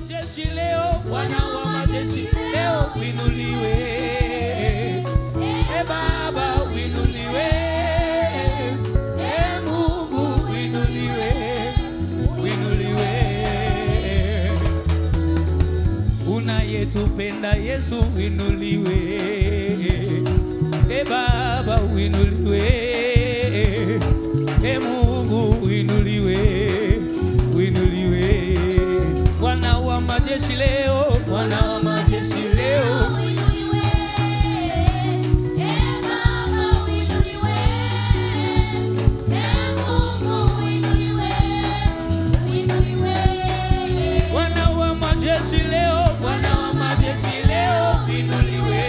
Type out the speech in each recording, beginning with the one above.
majeshi leo, Bwana wa majeshi leo uinuliwe. Baba uinuliwe. Mungu uinuliwe. Uinuliwe. Unayetupenda Yesu uinuliwe. Baba uinuliwe. Mungu uinuliwe. Uinuliwe. Bwana wa majeshi leo, Bwana wa majeshi leo uinuliwe. Baba uinuliwe. Mungu uinuliwe. Uinuliwe. Bwana wa majeshi leo, Bwana wa majeshi leo uinuliwe.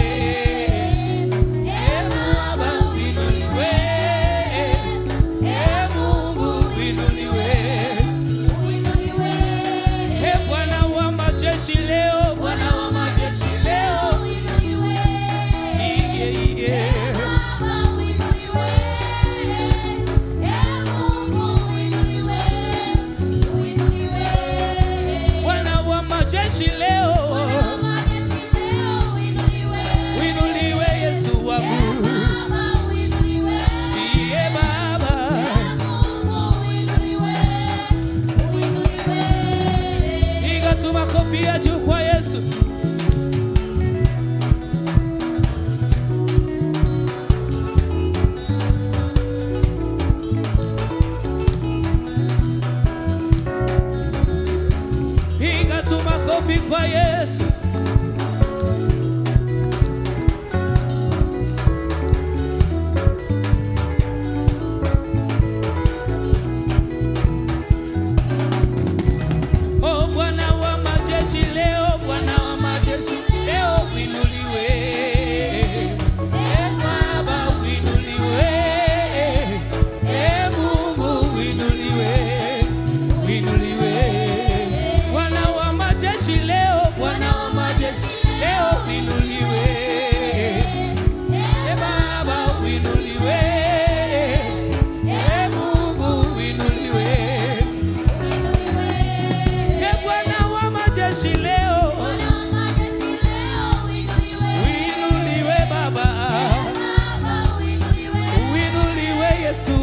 Baba uinuliwe. Mungu uinuliwe. Uinuliwe. Bwana wa majeshi leo, Bwana wa majeshi leo uinuliwe. Baba uinuliwe. Mungu uinuliwe. Uinuliwe. Bwana wa majeshi leo, Bwana wa majeshi leo uinuliwe. Uinuliwe Yesu wangu. Baba uinuliwe. Baba Mungu uinuliwe. Uinuliwe. Piga tu makofi ya juu kwa Yesu. Piga tu makofi kwa Yesu. Oh, Bwana wa majeshi leo, Bwana wa majeshi leo uinuliwe. Baba uinuliwe. Mungu uinuliwe. Uinuliwe. Bwana wa majeshi leo, Bwana wa majeshi leo uinuliwe. Baba uinuliwe. Mungu uinuliwe. Bwana wa majeshi leo, Bwana wa majeshi leo uinuliwe. Baba uinuliwe. Uinuliwe Yesu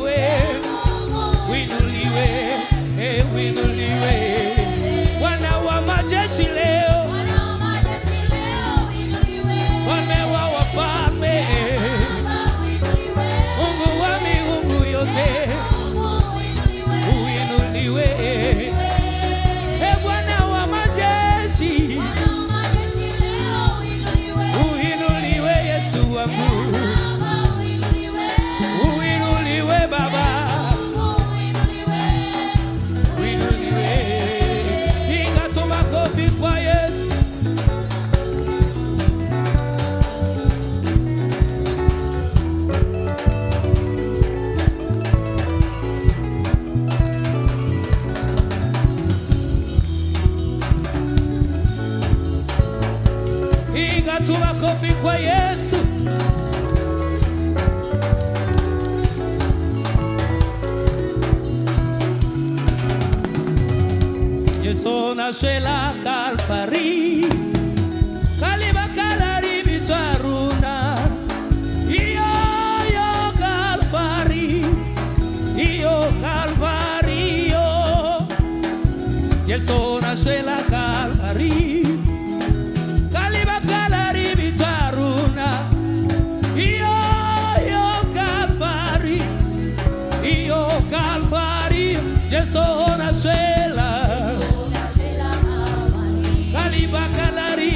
uinuliwe. Uinuliwe. Bwana wa majeshi leo, Bwana wa majeshi leo uinuliwe. Mfalme wa wafalme, Mungu wa miungu yote uinuliwe. Bwana wa majeshi uinuliwe. Yesu wangu uinuliwe. Baba uinuliwe. Piga tu makofi kwa Yesu. Piga tu makofi kwa Yesu. Yesu nascela Calvary, Kaliba kalari bitaruna. Iyo Calvary, iyo Calvary yo. Yesu nascela Calvary, Kaliba kalari bitaruna. Iyo Calvary, iyo Calvary. Yesu nascela Kaliba kalari.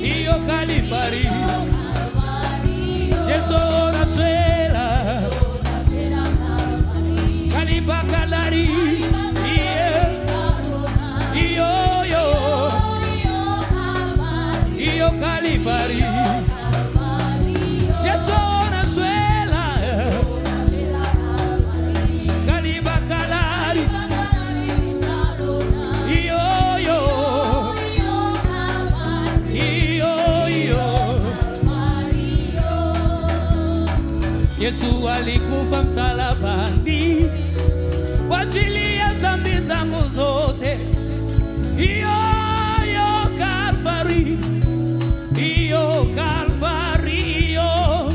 Iyo Calvary. Yesu nascela Kaliba kalari. Iyo Calvary. Yesu nascela Yesu alikufa msalabani kwa ajili ya dhambi zangu zote. Iyo Kalvari, iyo Kalvari, iyo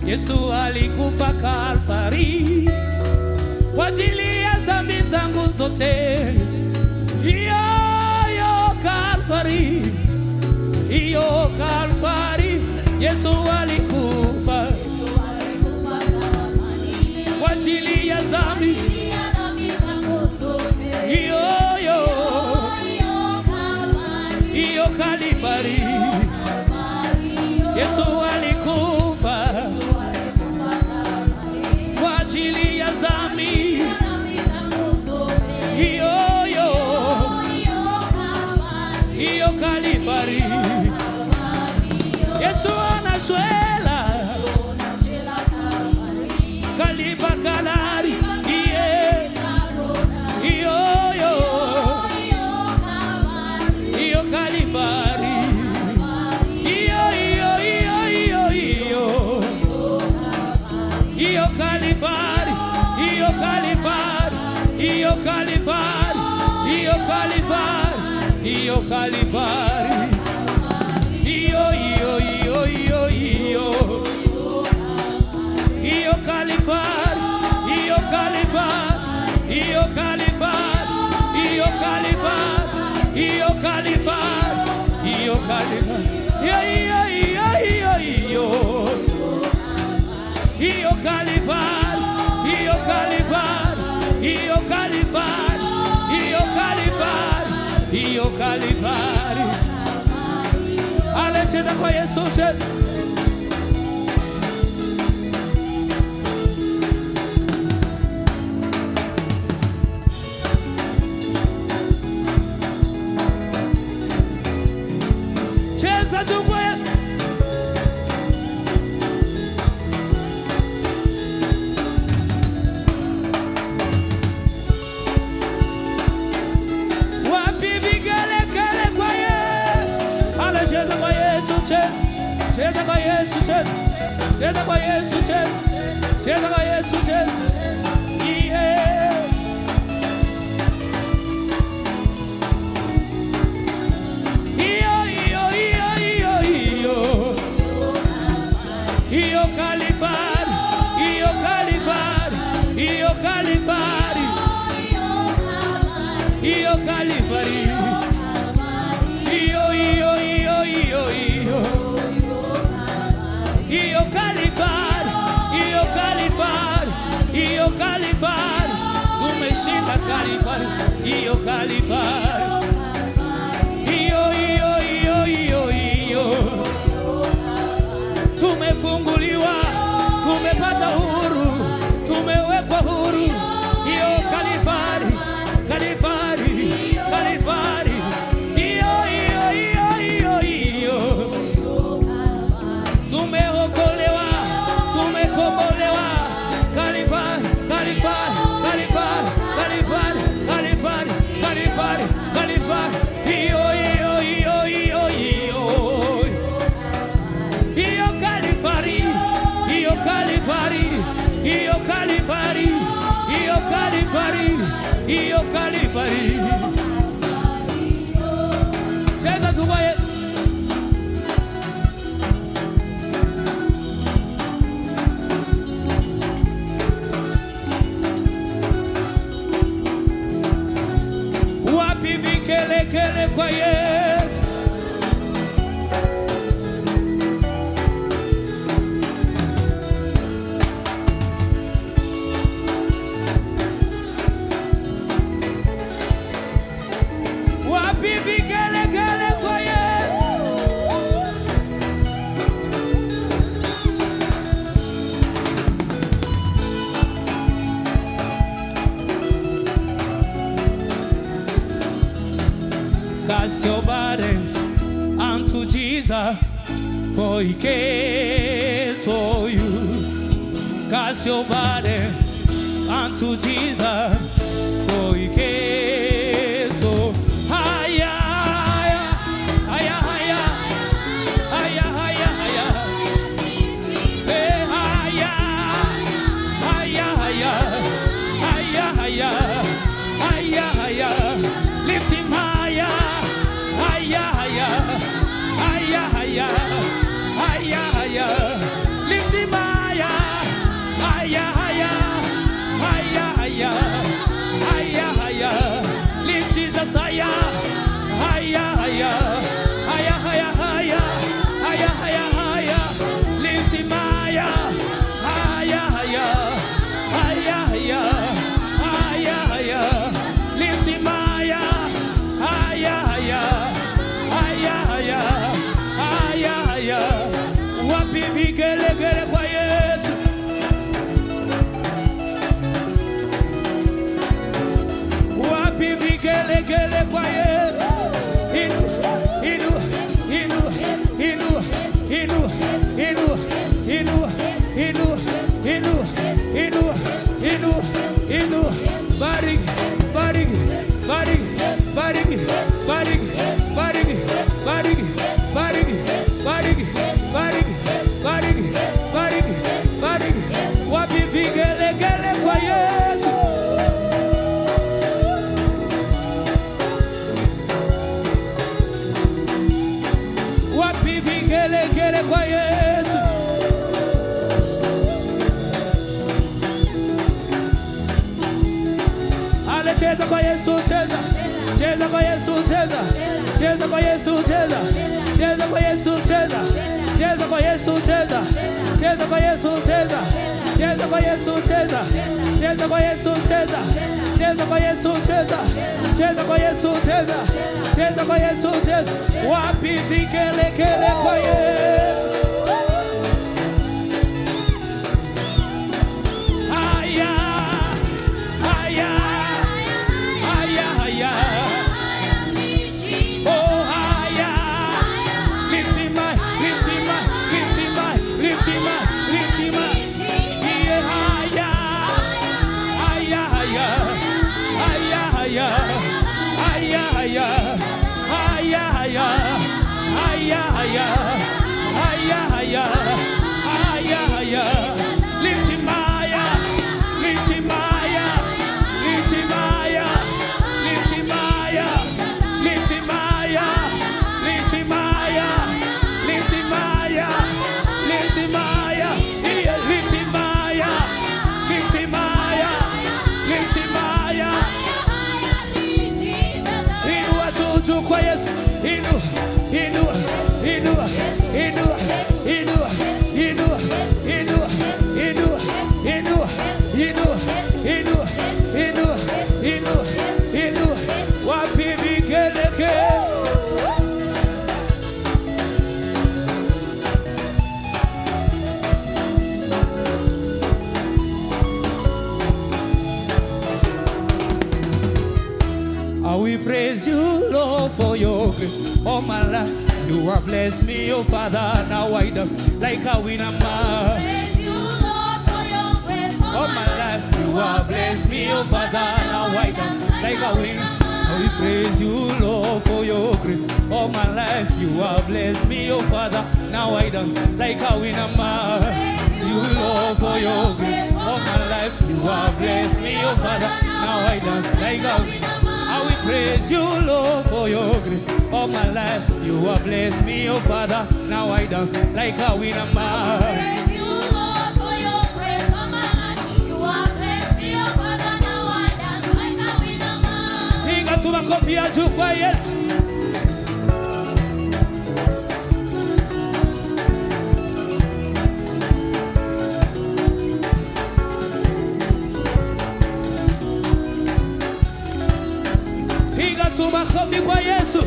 Yesu alikufa Kalvari kwa ajili ya dhambi zangu zote. Iyo Kalvari, iyo Kalvari, Yesu alikufa kwa ajili ya dhambi. Iyo Kalvari, Yesu alikufa kwa ajili ya dhambi. Iyo Kalvari, Yesu anashwela Kaliba Kalari, iyo Kalvari, iyo Kalvari, iyo Kalvari, iyo Kalvari, iyo Kalvari, iyo Kalvari, iyo Kalvari, iyo Kalvari, iyo Kalvari, iyo Kalvari, iyo Kalvari, iyo Kalvari, iyo Kalvari, iyo Kalvari, iyo Kalvari, iyo Kalvari, iyo Kalvari. Ale cheza kwa Yesu, cheza. Cheza tu kwa Yesu. Cheza kwa Yesu, cheza. Cheza kwa Yesu, cheza. Cheza kwa Yesu, cheza. Yeah. Iyo Kalvari, iyo Kalvari, iyo Kalvari, iyo Kalvari, iyo Kalvari, iyo Kalvari, iyo Kalvari, tumeshinda Kalvari, iyo Kalvari, iyo tumefunguliwa, tumepata huru, tumewekwa huru. Iyo Kalvari, Kalvari, Kalvari, iyo tumeokolewa, tumekombolewa. Kalvari, Kalvari, Kalvari, Kalvari, Kalvari, Kalvari, Kalvari, iyo Kalvari, iyo Kalvari, iyo Kalvari, iyo Kalvari, iyo Kalvari. Cheza tu kwa Yesu. Wapi vikelekele kwa Yesu. Wapi vikelekele kwa Yesu. Cast your burdens unto Jesus, for He cares for you. Cast your burden unto Jesus, for He cares for you. Haya, haya, haya, haya, haya, haya, haya. inua, inua, inua, inua, inua. Bariki, bariki, bariki, bariki, bariki, bariki, bariki, bariki, bariki, bariki, bariki, bariki, bariki. Wapi vigelegele kwa Yesu. Wapi vigelegele kwa Yesu. Ale cheza kwa Yesu, cheza. Cheza kwa Yesu, cheza. Cheza kwa Yesu, cheza. Cheza kwa Yesu, cheza. Cheza kwa Yesu, cheza. Cheza kwa Yesu, cheza. Cheza kwa Yesu, cheza. Cheza kwa Yesu, cheza. Cheza kwa Yesu, cheza. Cheza kwa Yesu, cheza. Cheza kwa Yesu, cheza. Wapi vigelegele kwa Yesu. Haya, haya, haya, haya. Oh, haya. Lift him high, lift him high, lift him high, lift him high, lift him high. Yeah, haya, haya, haya, haya, haya, haya, haya, haya, haya, haya, haya, haya, haya, haya, haya. Lift him higher, lift him higher, lift him higher, lift him higher, lift him higher, lift him higher, lift him higher, lift him higher, yeah, lift him higher, lift him higher, lift him higher. Inua tuju kwa Yesu, inua, inua, inua, inua, inua, inua, inua, inua, inua, inua, inua, inua, inua, inua. Wapi vigelegele. I will praise you, Lord, for your grace. All my life, you have blessed me, oh Father. Now I don't like a winner man. Praise you, Lord, for your grace. All my life, you have blessed me, oh Father. Now I don't like a winner. I will praise you, Lord, for your grace. All my life, you have blessed me, oh Father. Now I don't like a winner man. Praise you, Lord, for your grace. All my life, you have blessed me, oh Father. Now I don't like a winner. I will praise you, Lord, for your grace. All my life, you have blessed me, oh Father. Now I dance like a winner man. Praise you, Lord, for your grace. All my life, you have blessed me, oh Father. Now I dance like a winner man. Inga tumakofi ya juu kwa Yesu. Inga tumakofi kwa Yesu.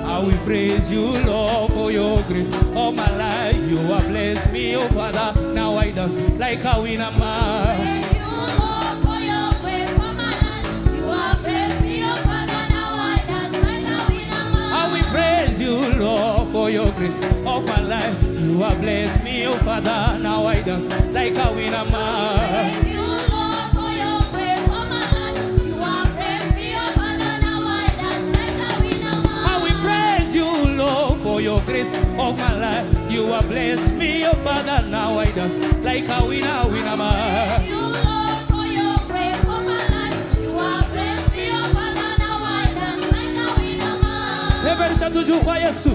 I will praise you, Lord, for your grace. All my life, you have blessed me, oh Father. Now I dance like a winner man. Praise you, Lord, for your grace. All my life, you have blessed me, oh Father. Now I dance like a winner man. I will praise you, Lord, for your grace. All my life, you have blessed me, oh Father. Now I dance like a winner man. Praise you, Lord, for your grace. All my life, you have blessed me, oh Father. Now I dance like a winner man. I will praise you, Lord, for your grace. All my life, you have blessed me, oh Father. Now I dance like a winner man. Praise you, Lord, for your grace. All my life, you have blessed me, oh Father. Now I dance like a winner man. Reverencia tuju kwa Yesu.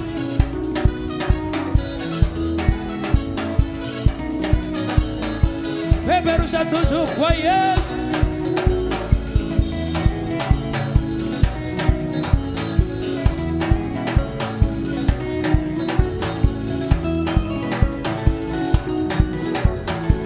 Reverencia tuju kwa Yesu.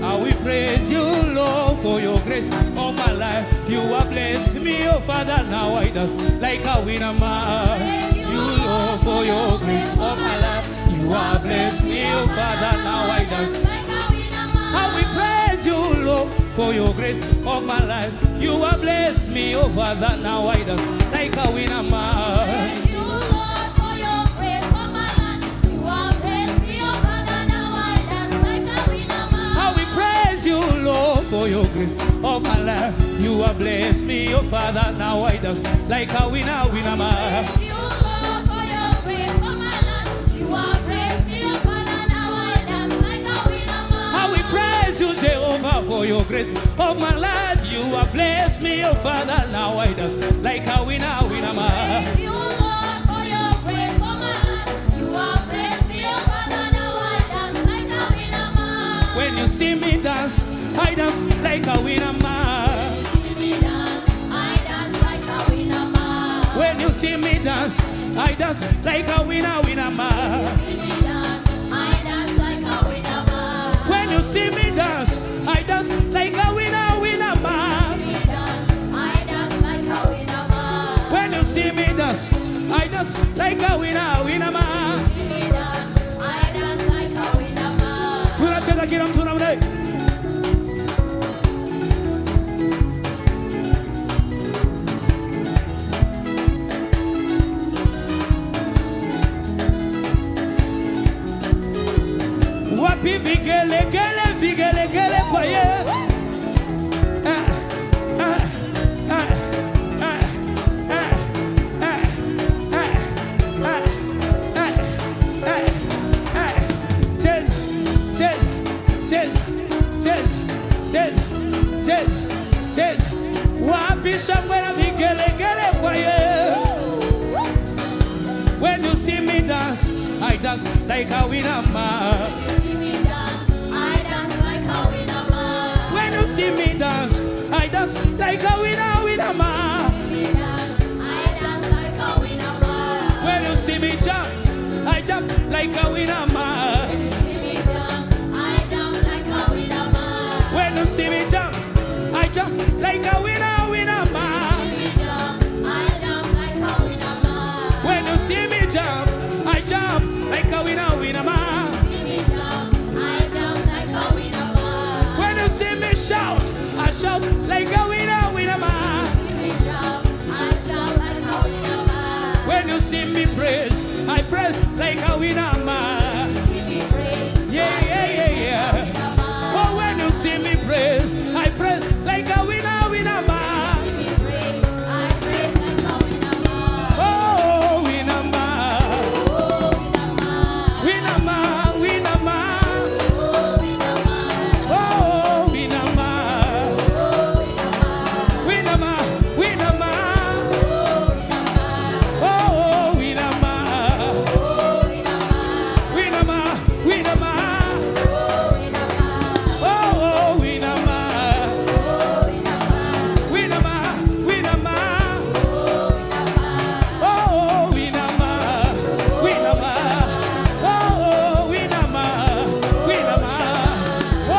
I will praise you, Lord, for your grace. All my life, you have blessed me, oh Father. Now I dance like a winner man. Praise You, Lord, for your grace. All my life, you have blessed me, oh Father. Now I dance. like a winner man. I will praise you, Lord, for your grace of my life. You have blessed me, oh Father, now I dance like a winner man. Praise you, Lord, for your grace for my life. You have blessed me, oh Father, now I dance like a winner man. How we praise you, Lord, for your grace of my life. You have blessed me, oh Father, now I dance like a winner man. Praise you, Lord, for your grace for my life. You have blessed me, oh Father, now I dance like a winner man. How we praise you, Jehovah, for your grace of my life. You have blessed me, oh Father, now I dance like a winner man. Praise you, Lord, for your grace for my life. You have blessed me, oh Father, now I dance like a winner man. When you see me dance, I dance like a winner man. See me dance, I dance like a winner man. When you see me dance, I dance like a winner man. See me dance, I dance like a winner man. When you see me dance, I dance like a winner man. See me dance, I dance like a winner man. When you see me dance, I dance like a winner man. See me dance, I dance like a winner man. Tunacheza kila mtu namna hii. Wapi vigelegele kwa Yesu. Wapi shangwe na vigelegele kwa Yesu. When you see me dance, I dance like a winner man. See me dance, I dance like a winner man. When you see me dance, I dance like a winner man. See me dance, I dance like a winner man. When you see me jump, I jump like a winner man. See me jump, I jump like a winner man. When you see me jump, I jump like a winner man. See me jump, I jump like a winner man. When you see me jump, I jump like a winner man. See me jump, I jump like a winner man. When you see me shout, I shout like a winner man. See me shout, I shout like a winner man. When you see me praise, I praise like a winner man. See me praise, Yeah. winner man. Oh, when you see me praise, I praise like a winner man. See me praise, I praise like a winner man. Oh, winner man. Oh, winner man. Winner man, winner man. Oh, winner man. Oh, winner man. Oh, winner man. Winner man, winner man. Oh, winner man. Oh, winner man. Oh, winner man. Winner man, winner man. Oh, winner man. Oh, winner man. Oh, winner man. Winner man, winner man. Oh, winner man. Oh, winner man. Oh, winner man. Winner man. Oh, winner man. Winner man. Oh,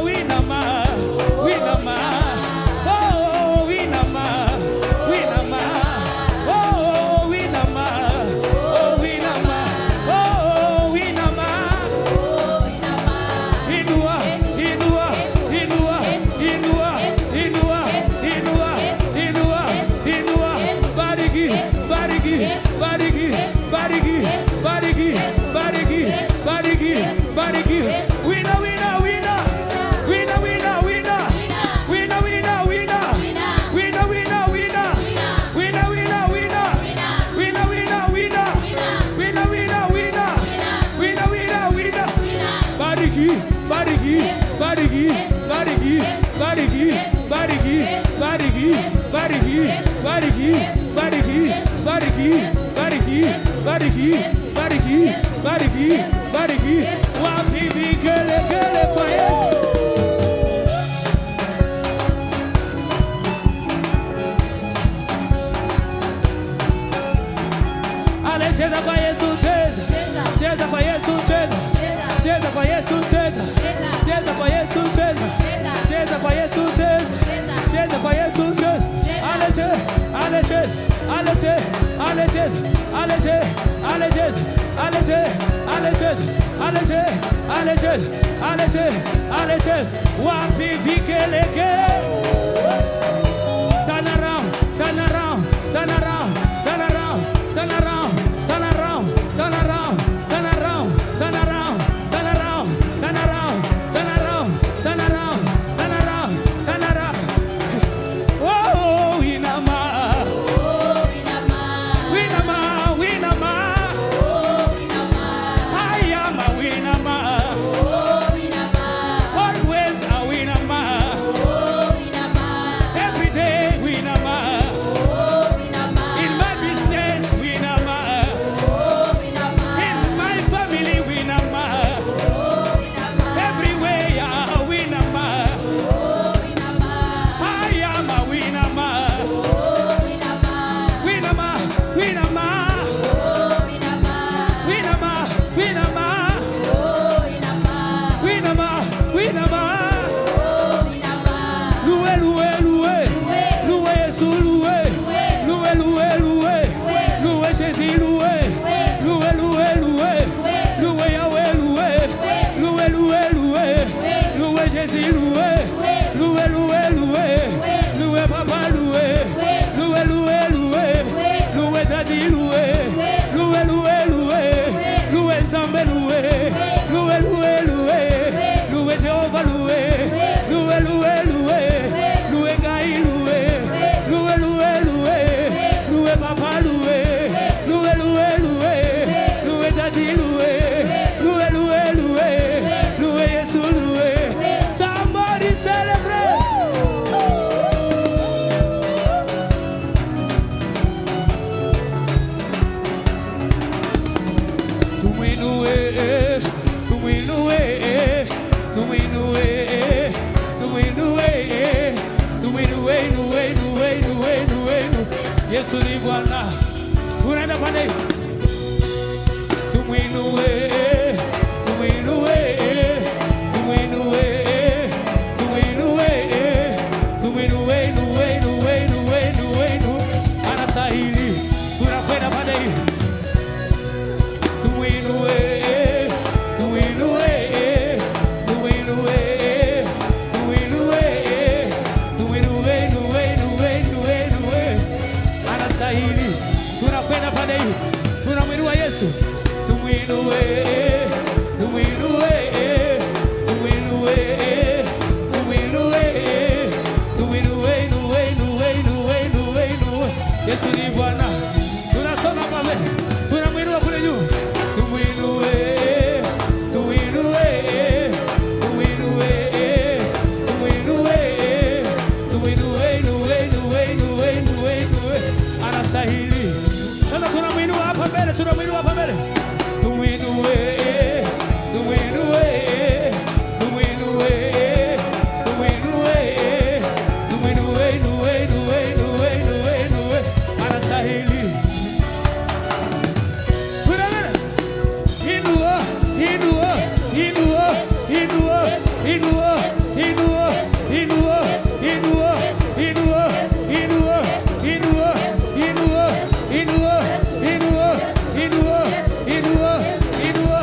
winner man. Winner man. Oh, winner man. Oh, winner man. Oh, winner man. Oh, winner man. Inua, inua, inua, inua, inua, inua, inua, inua. Bariki, bariki, bariki, bariki, bariki, bariki, bariki, bariki. Winner, winner, winner. Winner, winner, winner. Winner, winner, winner. Winner, winner, winner. Winner, winner, winner. Winner, winner, winner. Winner, winner, winner. Winner, winner, winner. Bariki, bariki, bariki, bariki, bariki, bariki, bariki, bariki, bariki, bariki, bariki, bariki, bariki, bariki, bariki. Wapi vigelegele kwa Yesu. Ale cheza kwa Yesu, cheza. Cheza kwa Yesu, cheza. Cheza kwa Yesu, cheza. Cheza kwa Yesu, cheza. Cheza kwa Yesu, cheza. Cheza kwa Yesu, cheza. Ale cheza, ale cheza, ale cheza, ale cheza. allégez, allégez, allégez, allégez, allégez, allégez, allégez, allégez. Wapi vikeleke. Turn around, turn around, turn around, turn around, turn around, turn around, turn around, turn around, turn around, turn around, turn around, turn around, turn around, turn around, turn around. Oh, inama. Winama, winama. I am a winama. Always a winama. Every day winama. In my business winama. In my family winama. Everywhere winama. I am a winama. Winama, winama. Winama, winama. Winama, winama. Loué, loué, loué. Loué Jésus, loué. Loué, loué, loué. Loué Jésus, loué. Loué, loué, loué. Loué Yahweh, loué. Loué, loué, loué. Loué Jésus, loué. Loué, loué, loué. Loué Papa, loué. Loué, loué, loué. Loué Daddy, loué. Loué, loué, loué. Loué Zambé, loué. Loué, loué, loué. Loué Jéhovah, loué. Loué, loué, loué. Loué Gaï, loué. Loué, loué, loué. Loué Papa, loué. Loué, loué, loué. Loué Daddy, loué. Loué, loué, loué. Loué Jésus, loué. Somebody celebrate. Tuminue, tuminue, tuminue, tuminue, tuminue, nue, nue, nue, nue. Yesu ni Bwana. Tunaenda pale. Tuminue, tuminue, tuminue, tuminue, tuminue, nue, nue, nue, nue, nue. Anastahili. Tunakwenda pale. Tuinue, tuinue, tuinue, tuinue, tuinue, nue, nue, nue, nue. Anastahili. Tunakwenda pale hii. Tunamwinua Yesu. Tuinue, tuinue, tuinue, tuinue, tuinue, nue, nue, nue, nue, nue. Yesu ni Bwana. Tunasonga pale. Tunamwinua kule juu. Tuinue, tuinue, tuinue, tuinue, tuinue, nue, nue, nue, nue, nue. Anastahili. Sasa tunamwinua hapa mbele, tunamwinua hapa mbele. Tuinue, tuinue, tuinue, tuinue, tuinue, nue, nue, nue, nue, nue. Anastahili. Inua, inua, inua, inua, inua, inua, inua, inua, inua, inua, inua, inua, inua, inua, inua, inua, inua,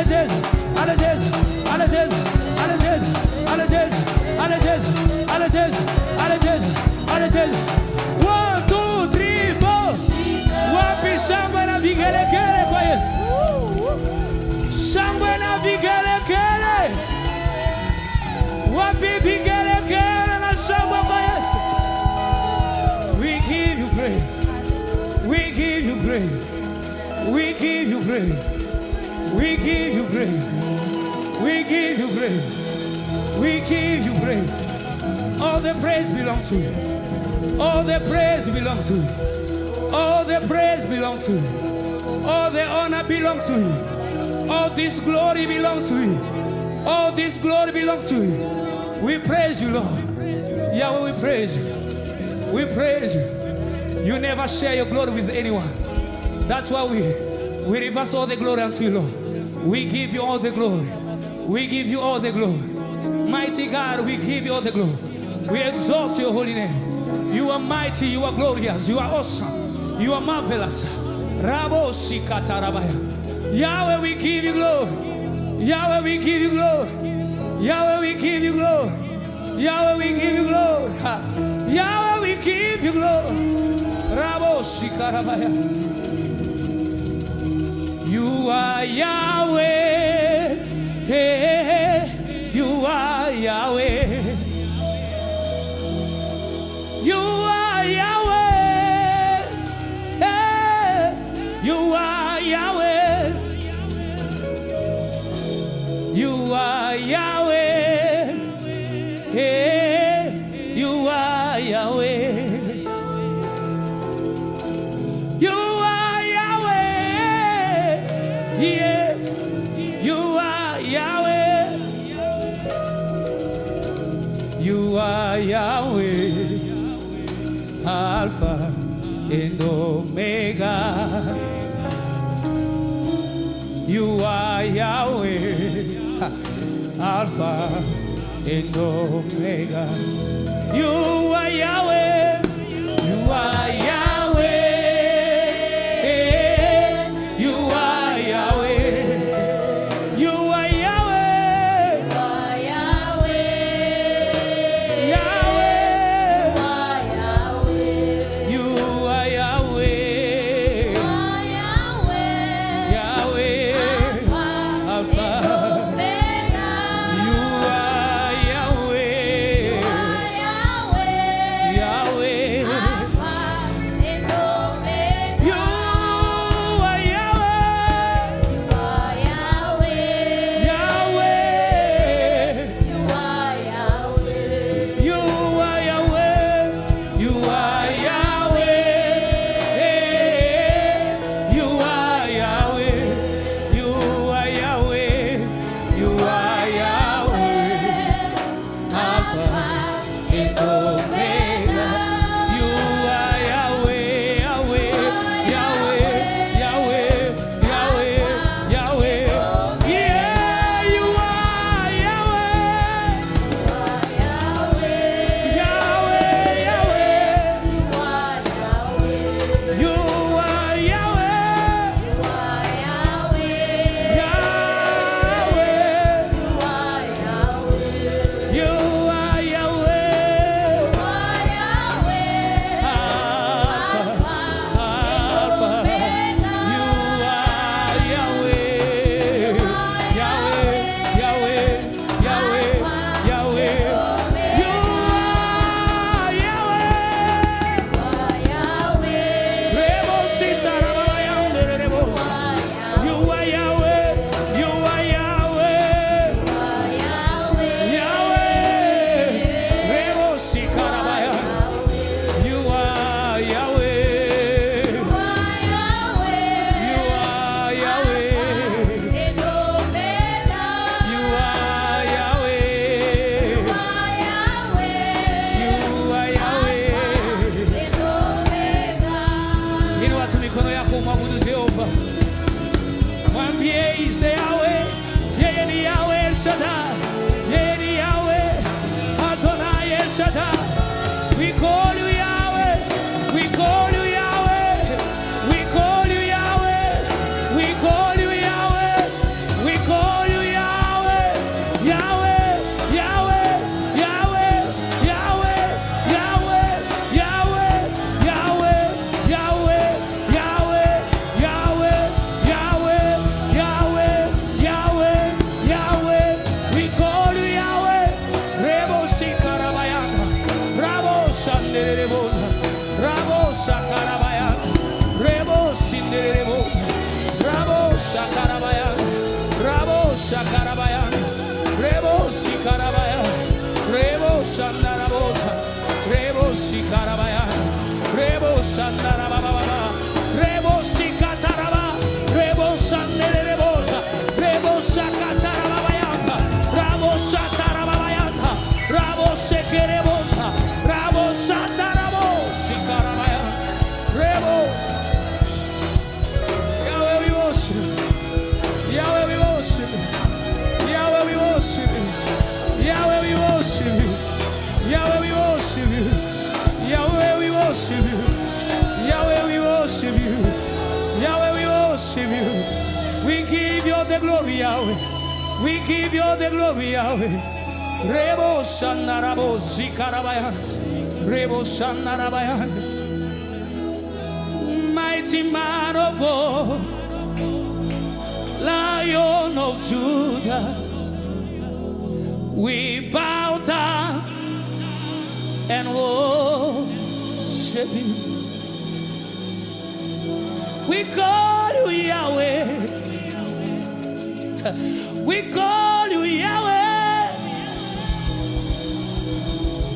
Jesus, ale Jesus, ale Jesus, ale Jesus, ale Jesus, ale Jesus, ale Jesus, ale Jesus, ale Jesus. 1, 2, 3, 4. Wapi shangwe na vigelegele kwa Yesu? Shangwe na vigelegele. Wapi vigelegele na shangwe kwa Yesu? We give you praise. We give you praise. We give you praise. We give you praise. We give you praise. We give you praise. All the praise belongs to you. All the praise belongs to you. All the praise belongs to you. All the honor belongs to you. All this glory belongs to you. All this glory belongs to you. We praise you, Lord. Yahweh, we praise you. We praise you. You never share your glory with anyone. That's why we reverse all the glory unto you, Lord. We give you all the glory. We give you all the glory. Mighty God, we give you all the glory. We exalt your holy name. You are mighty, you are glorious, you are awesome, you are marvelous. Yahweh, we give you glory. Yahweh, we give you glory. Yahweh, we give you glory. Yahweh, we give you glory. Yahweh, we give you glory. You are Yahweh. Hey, you are Yahweh. You are Yahweh. Hey, you are Yahweh. You are Yahweh. Hey, you are Yahweh. You are Yahweh. Yeah, you are Yahweh. You are Yahweh. Alpha and Omega. You are Yahweh. Alpha and Omega. You are Yahweh. You are Yahweh. You are Yahweh. You are Yahweh. Yahweh. You are Yahweh. Yahweh. Alpha. You are Yahweh. Yahweh. worship you. Yahweh, we worship you. Yahweh, we worship you. Yahweh, we worship you. Yahweh, we worship you. We give you the glory, Yahweh. We give you the glory, Yahweh. Rebo Shanarabo Zikarabayan. Rebo Shanarabayan. Mighty man of war, Lion of Judah, we bow down and worship you. We call you Yahweh. We call you Yahweh.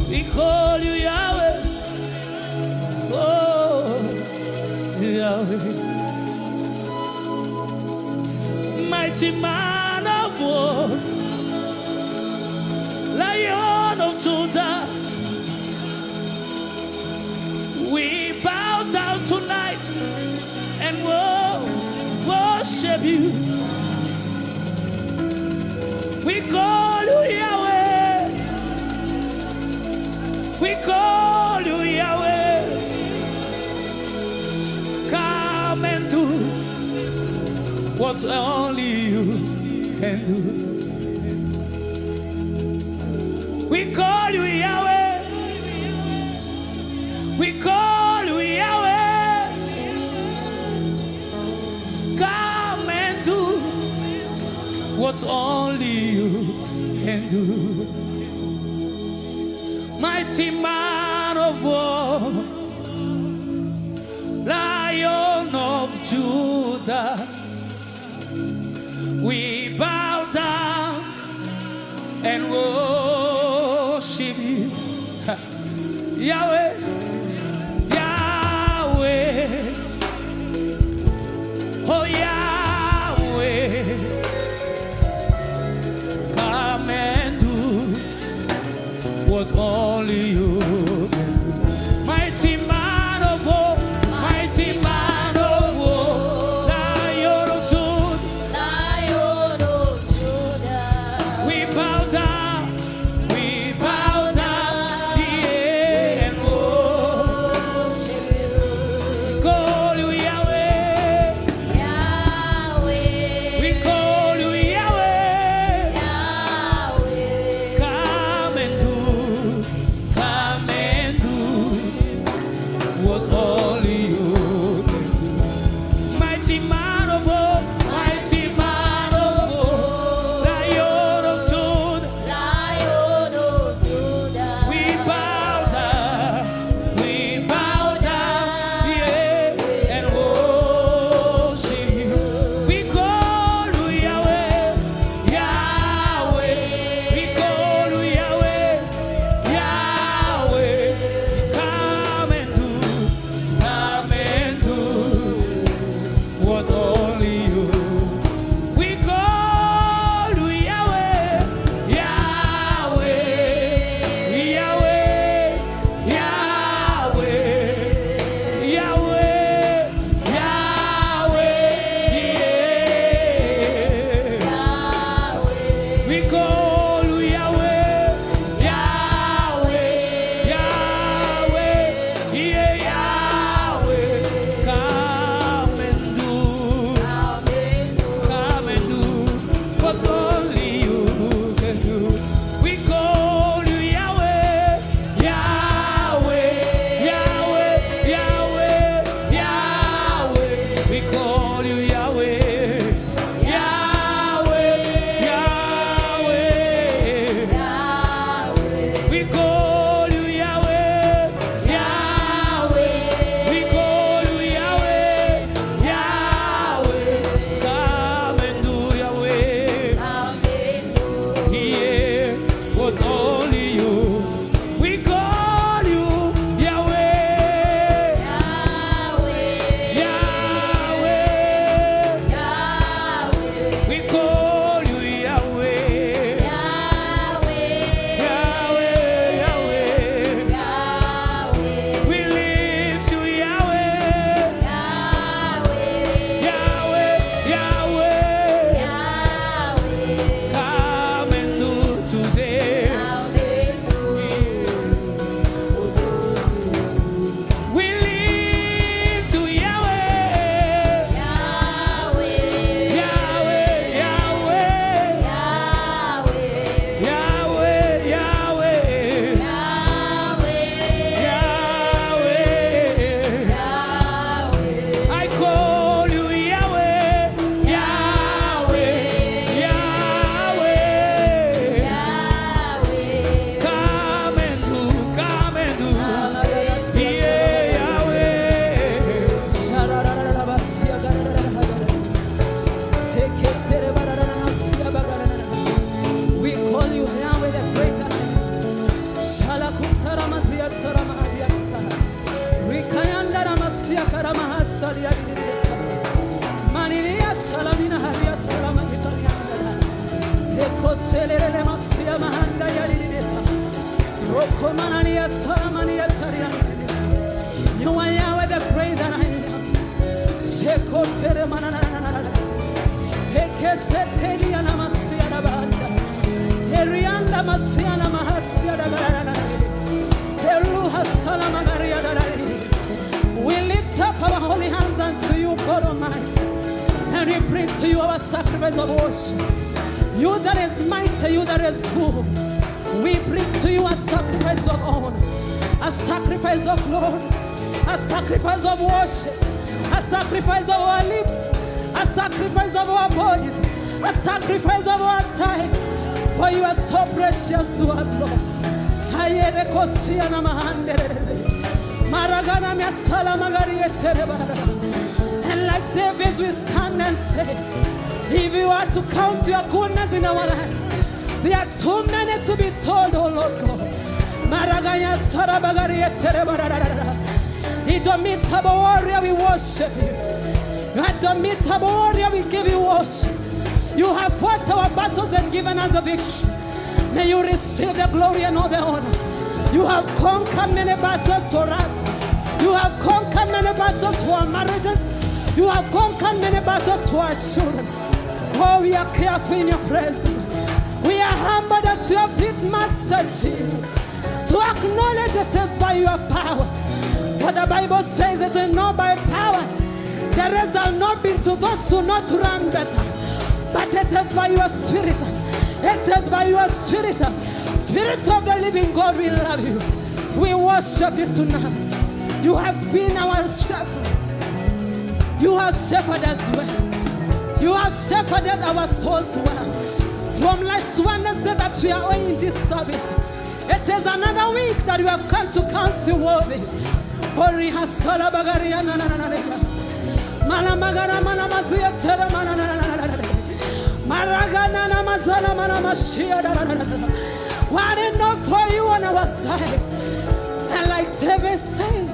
We call you Yahweh. Oh, Yahweh. Mighty man of war, Lion of Judah, we bow down tonight and worship you. We call you Yahweh. We call you Yahweh. Come and do what only you can do. We call you Yahweh. We call you Yahweh. Come and do what only you can do. Mighty man of war, Lion of Judah, we bow down and worship you. Yahweh, Yahweh, oh Yahweh, come and do what only you can do. Mighty man of war, mighty man of war, Lion of Judah, we bow down, yeah, and worship you. Call you Yahweh, we call you Yahweh, come and do what You are Yahweh, the great that I am. Sekotere mananana. Ekeseteli anamasia na banda. Erianda masia na mahasia na banda. Eruha salama maria na. We lift up our holy hands unto you, God Almighty, and we bring to you our sacrifice of worship. You that is mighty, you that is good, we bring to you a sacrifice of honor, a sacrifice of glory, a sacrifice of worship, a sacrifice of our lips, a sacrifice of our bodies, a sacrifice of our time. For you are so precious to us, Lord. And like David, we stand and say, if you are to count your goodness in our life, there are too many to be told, oh Lord God. Indomitable warrior, we worship you. Indomitable warrior, we give you worship. You have fought our battles and given us a victory. May you receive the glory and all the honor. You have conquered many battles for us. You have conquered many battles for our marriages. You have conquered many battles for our children. Oh, we are careful in your presence. We are humbled at your feet, Master Jesus, to acknowledge it is by your power. What the Bible says it is not by power. The rest have not been to those who not run better. But it is by your spirit. It is by your spirit. Spirit of the living God, we love you. We worship you tonight. You have been our shepherd. You have shepherded us well. You have shepherded our souls well. From last Wednesday that we are in this service, it is another week that we have come to count you worthy. Were it not for you on our side, and like David said,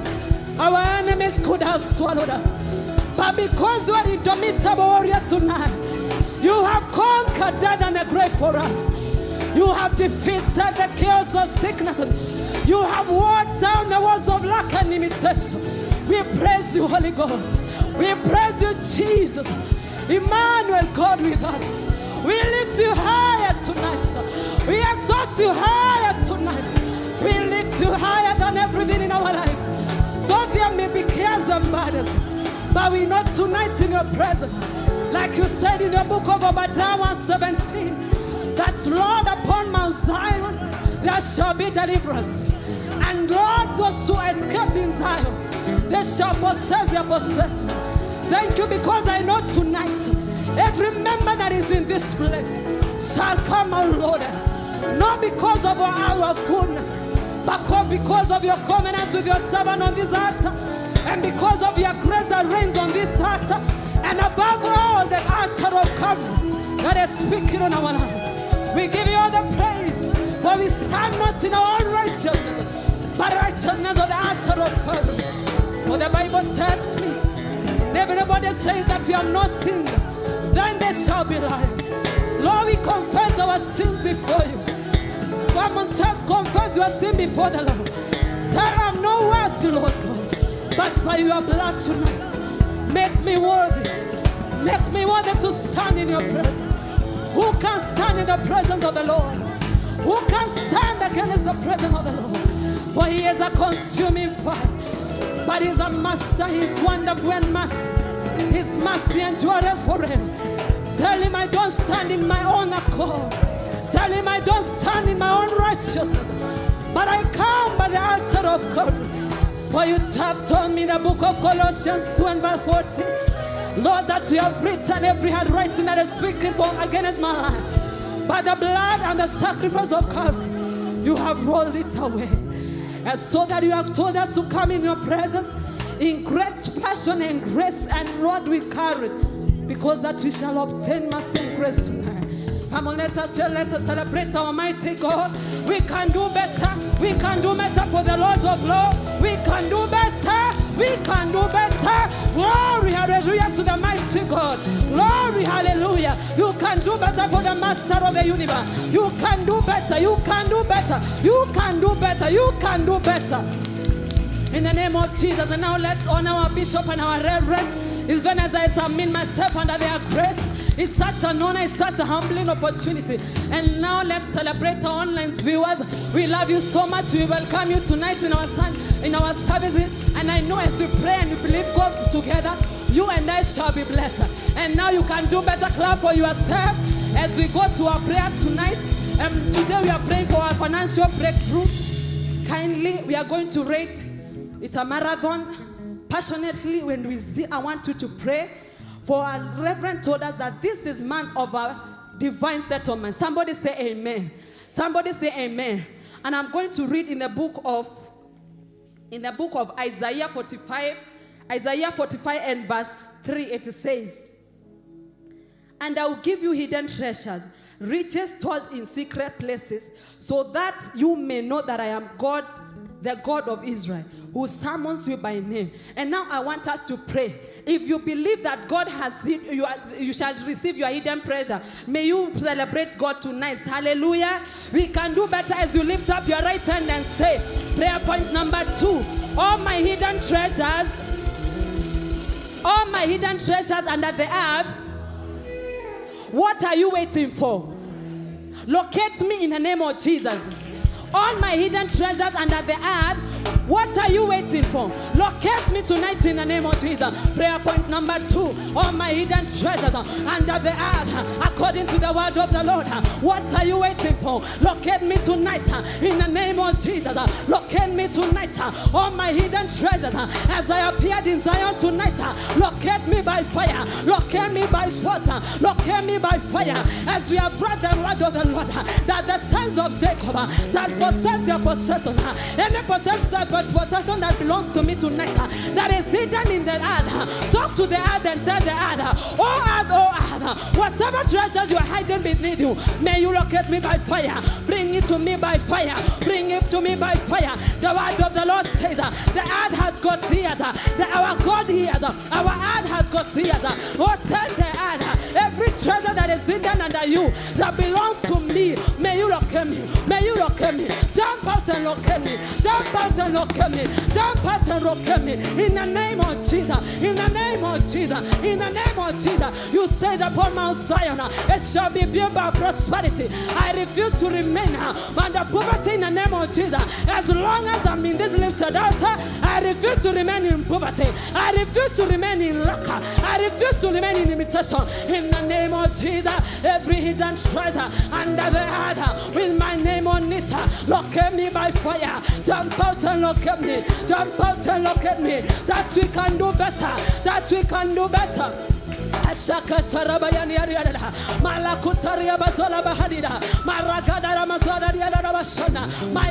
our enemies could have swallowed us. But because you are the indomitable warrior tonight, you have conquered death and the grave for us. You have defeated the chaos of sickness. You have worn down the walls of lack and limitation. We praise you, Holy God. We praise you, Jesus. Emmanuel, God with us. We lift you higher tonight. We exalt you higher tonight. We lift you higher than everything in our lives. Though there may be cares and burdens, but we know tonight in your presence, like you said in the book of Obadiah 1:17, that Lord, upon Mount Zion there shall be deliverance. And Lord, those who escape in Zion, they shall possess their possession. Thank you, because I know tonight every member that is in this place shall come out loaded. Not because of our goodness, but because of your covenant with your servant on this altar, and because of your grace that reigns on this altar, and above all, the altar of covenant that is speaking on our life. We give you all the praise, for we stand not in our own righteousness, but righteousness of the altar of covenant. For the Bible tells me, everybody says that we have not sinned, then they shall be liars. Lord, we confess our sins before you. Come on, just confess your sin before the Lord. Tell I'm no worthy, Lord God, but by your blood tonight, make me worthy. Make me worthy to stand in your presence. Who can stand in the presence of the Lord? Who can stand against the presence of the Lord? For he is a consuming fire, but he's a master. He's wonderful and master. His mercy endures forever. Tell him I don't stand in my own accord. Tell him I don't stand in my own righteousness, but I come by the altar of God. For you have told me in the book of Colossians 2 and verse 14, Lord, that you have written every handwriting that is speaking for against my life. By the blood and the sacrifice of Calvary, you have rolled it away. And so that you have told us to come in your presence in great passion and grace, and Lord, we carry it, because that we shall obtain mercy and grace tonight. Come on, let us celebrate our mighty God. We can do better. We can do better for the Lord of Lords. We can do better. We can do better. Glory, hallelujah, to the mighty God. Glory, hallelujah. You can do better for the Master of the universe. You can do better. You can do better. You can do better. You can do better. In the name of Jesus. And now let's honor our bishop and our reverend. Even as I submit myself under their grace. It's such an honor, it's such a humbling opportunity. And now let's celebrate our online viewers. We love you so much. We welcome you tonight in our services. And I know as we pray and we believe God together, you and I shall be blessed. And now you can do better. Clap for yourself as we go to our prayer tonight. Today we are praying for our financial breakthrough. Kindly, we are going to read. It's a marathon. Passionately, when we see, I want you to pray. For our Reverend told us that this is month of our divine settlement. Somebody say amen. Somebody say amen. And I'm going to read in the book of Isaiah 45 and verse 3. It says, "And I will give you hidden treasures, riches stored in secret places, so that you may know that I am God, the God of Israel, who summons you by name." And now I want us to pray. If you believe that God has you shall receive your hidden treasure, may you celebrate God tonight. Hallelujah. We can do better as you lift up your right hand and say, prayer point number 2. All my hidden treasures under the earth, what are you waiting for? Locate me in the name of Jesus. All my hidden treasures under the earth, what are you waiting for? Locate me tonight in the name of Jesus. Prayer point number 2. All my hidden treasures under the earth, according to the word of the Lord. What are you waiting for? Locate me tonight in the name of Jesus. Locate me tonight. All my hidden treasures as I appeared in Zion tonight. Locate me by fire. Locate me by sword. Locate me by fire. As we have brought the word of the Lord, that the sons of Jacob shall possess their possession. Any possession that belongs to me tonight, that is hidden in the earth. Talk to the earth and tell the earth, oh earth, whatever treasures you are hiding beneath you, may you locate me by fire. Bring it to me by fire. Bring it to me by fire. The word of the Lord says, the earth has got ears. Our God hears. Our earth has got ears. Oh, tell the earth, every treasure that is hidden under you, that belongs to me, may you locate me. May you locate me. Jump out and locate me. Jump out and locate me. Jump out and locate me. In the name of Jesus. In the name of Jesus. In the name of Jesus. You said upon Mount Zion, it shall be built by prosperity. I refuse to remain under poverty in the name of Jesus. As long as I'm in this lifted altar, I refuse to remain in poverty. I refuse to remain in lack. I refuse to remain in limitation. In the name of Jesus, every hidden treasure under the earth with my name on it, locate me by fire. Jump out and locate me. Jump out and locate me. That we can do better. That we can do better. My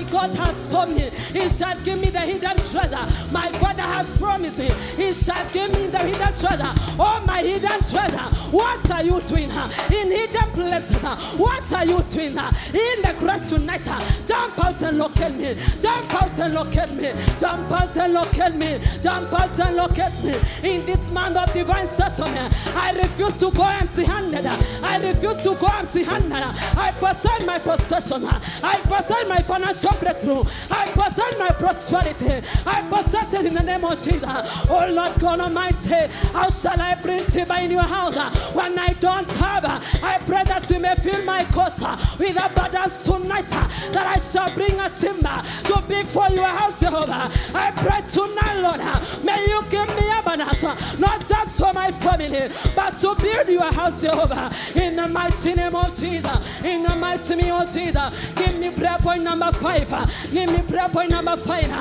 God has told me He shall give me the hidden treasure. My Father has promised me He shall give me the hidden treasure. Oh, my hidden treasure, what are you doing in hidden places? What are you doing in the grass tonight? Jump out and locate me. Jump out and locate me. Jump out and locate me. Jump out and locate me. In this month of divine settlement, I refuse to go empty-handed. I refuse to go empty-handed. I possess my possession. I possess my financial breakthrough. I possess my prosperity. I possess it in the name of Jesus. Oh Lord God Almighty, how shall I bring timber in your house when I don't have? I pray that you may fill my court with abundance tonight, that I shall bring a timber to be for your house, Jehovah. I pray tonight, Lord, may you give me abundance, not just for my family, but to build your house, Jehovah. In the mighty name of Jesus. In the mighty name of Jesus. Give me prayer point number 5. Give me prayer point number 5.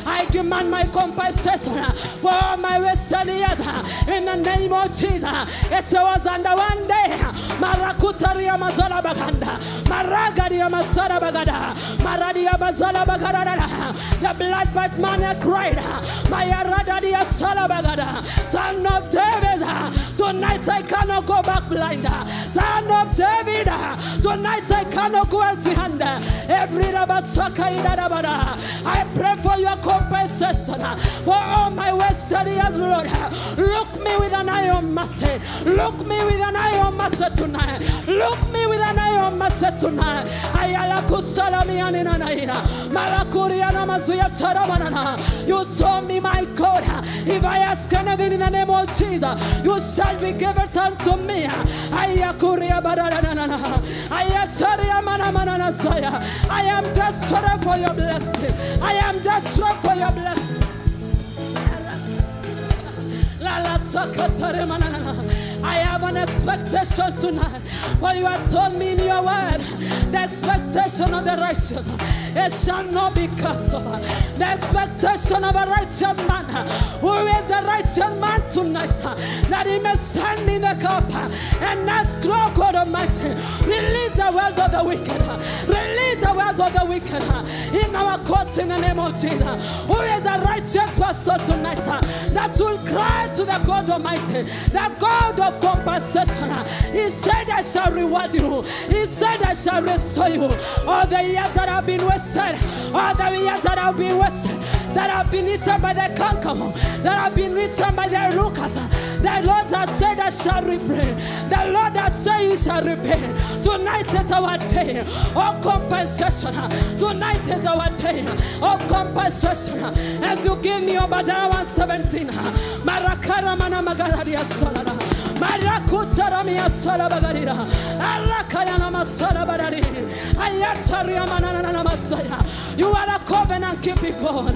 I demand my compensation for all my wasted years. In the name of Jesus. It was under one day. Marakutaria Mazala Baganda. Maragaria Mazala Bagada. Maradia Bazala Bagada. The blood-bought man cried. My Aradadia Salabagada. Son of David, tonight I cannot go back blind. Son of David, tonight I cannot go empty-handed. I pray for your compensation for all my wasted years, Lord. Look me with an eye of mercy. Look me with an eye of mercy tonight. Look me with an eye of mercy tonight. You told me, my God, if I ask anything in the name of Jesus, you shall be given unto me. I am desperate for your blessing. I am desperate for your blessing. I have an expectation tonight. For you have told me in your word, the expectation of the righteous, it shall not be cut off. The expectation of a righteous man. Who is the righteous man tonight? That he may stand in the cup and ask, Lord God Almighty, release the wealth of the wicked. Release the wealth of the wicked in our courts in the name of Jesus. Who is a righteous person tonight that will cry to the God Almighty, the God of compensation? He said, I shall reward you. He said, I shall restore you. All the years that have been wasted, all the years that have been wasted, that have been eaten by the canker, that have been eaten by the locusts, the Lord has said, I shall repay. The Lord has said, you shall repay. Tonight is our day of compensation. Tonight is our day of compensation. As you give me Obadiah 1:17, Marakara mana magaradia salada. Marakutaramiya salabagarira. Arakayana masalabarari. Ayataria manana masaya. You are a covenant keeping God.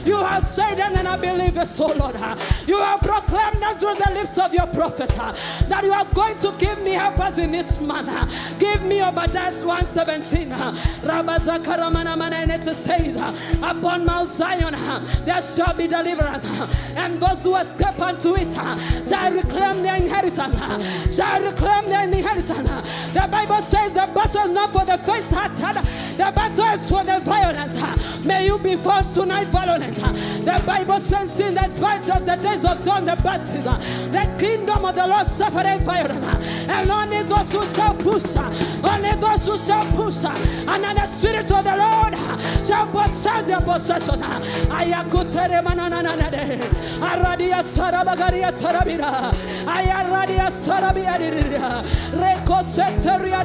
You have said it and I believe it, so Lord. You have proclaimed them through the lips of your prophet that you are going to give me helpers in this manner. Give me Obadiah 1:17. And it says, upon Mount Zion there shall be deliverance, and those who escape unto it shall reclaim their inheritance. Shall reclaim their inheritance. The Bible says the battle is not for the faint-hearted. The battle is for the violent. May you be found tonight violent. The Bible says in that fight of the days of John the Baptist, the kingdom of the Lord suffered violence, and only those who shall push, only those who shall push, and the Spirit of the Lord shall possess their possession. Ayakutere manananade, aradia sarabagaria tarabira, ayaradia sarabia, recoseteria.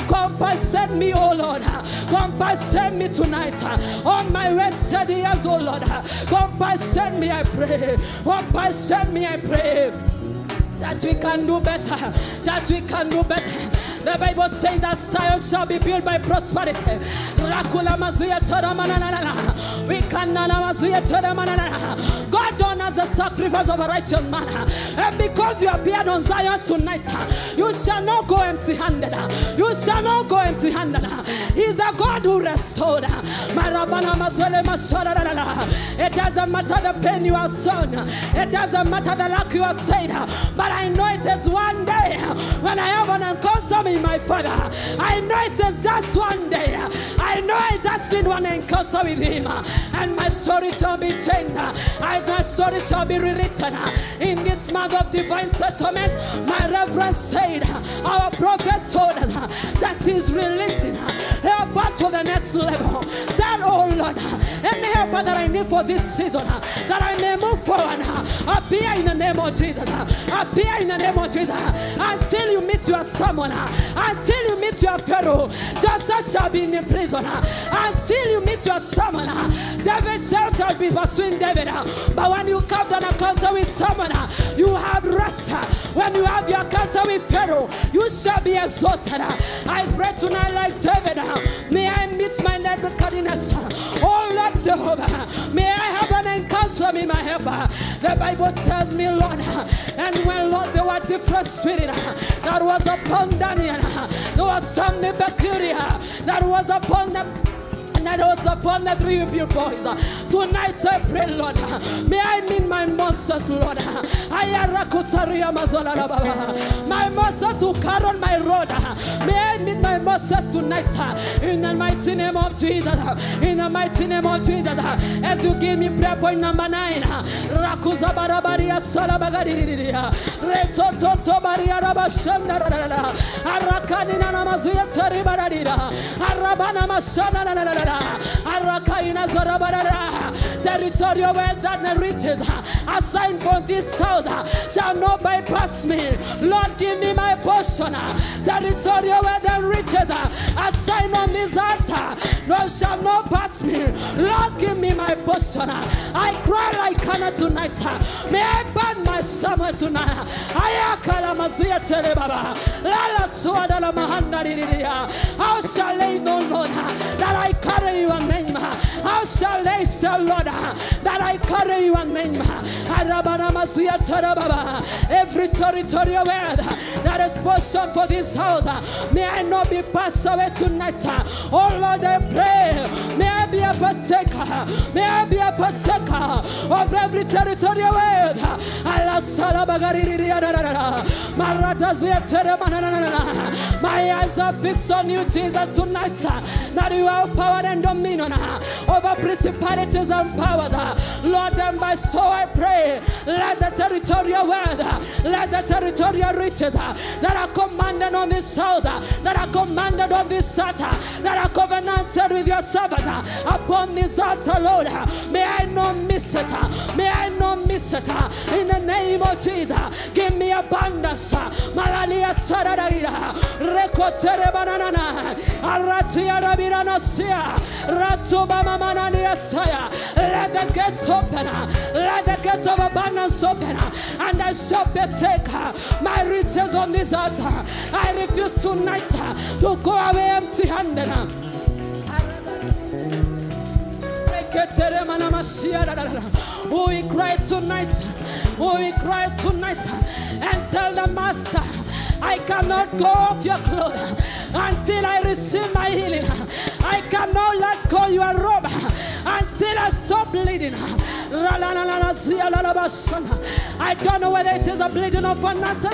Compensate me, oh Lord. Compensate me tonight on my wasted years, oh Lord. Compensate me, I pray. Compensate me, I pray. That we can do better. That we can do better. The Bible says that Zion shall be built by prosperity. God honors the sacrifice of a righteous man. And because you appeared on Zion tonight, you shall not go empty-handed. You shall not go empty-handed. He's the God who restored. It doesn't matter the pain you have sown. It doesn't matter the lack you have said. But I know it is one day when I have an encounter with my Father. I know it is just one day. I know I just need one encounter with Him, and my story shall be changed. My story shall be rewritten. In this month of divine settlement, my reverend said, our prophet told us that He's releasing help us for the next level. Tell, oh Lord, any helper that I need for this season, that I may move forward. Appear in the name of Jesus. Appear in the name of Jesus. Until you meet your someone, until you meet your Pharaoh, justice shall be in the prison. Until you meet your someone, David shall be pursuing David. But when you come to an encounter with someone, you have rest. When you have your encounter with Pharaoh, you shall be exalted. I pray tonight like David, may I meet my Nebuchadnezzar. Oh Lord Jehovah, may I have an encounter with my helper. The Bible tells me, Lord, and when Lord there were different spirits that was upon Daniel, there was something peculiar that was upon them. And I was upon the 3 of you boys. Tonight I pray, Lord, may I meet my monsters, Lord. My monsters who carry on my road. May I meet my monsters. process tonight. In the mighty name of Jesus. In the mighty name of Jesus. As you give me prayer point number 9. Rakuza barabaria salabagadiria. Retoto baria rabashanda. Arakanina namazia taribaradira. Arabana masana. Arakaina zarabara. Territorial where that riches assigned for this house shall not bypass me. Lord, give me my portion. Territorial where the riches assigned on this altar, Lord, shall not pass me. Lord, give me my portion. I cry like Hannah tonight. May I burn my summer tonight. Ayakala mazia telebaba. Lala suada la mahanda didia. How shall they know, Lord, that I carry your name? How shall they say, Lord, that I carry your name? Every territorial word that is portion for this house, may I not be passed away tonight. Oh Lord, I pray, may I be a partaker. May I be a partaker of every territorial word. My eyes are fixed on you, Jesus, tonight. That you have power and dominion over principalities and powers. Lord, and by so I pray, let the territorial word, let the territorial riches that are commanded on this house, that are commanded on this altar, that are covenanted with your servant upon this altar, Lord, may I not miss it. May I not miss it. In the name of Jesus, give me abundance. Malalia Sarada, Rekotere Banana, Aratia Rabirana Sia, Ratuba Mamania Saya. Let the gates open. Let the gates of abundance open. And I shall take my riches on this altar. I refuse tonight to go away empty-handed. We cry tonight. We cry tonight and tell the Master, I cannot go off your clothes until I receive my healing. I cannot let go your robe until I stop bleeding. I don't know whether it is a bleeding of finances.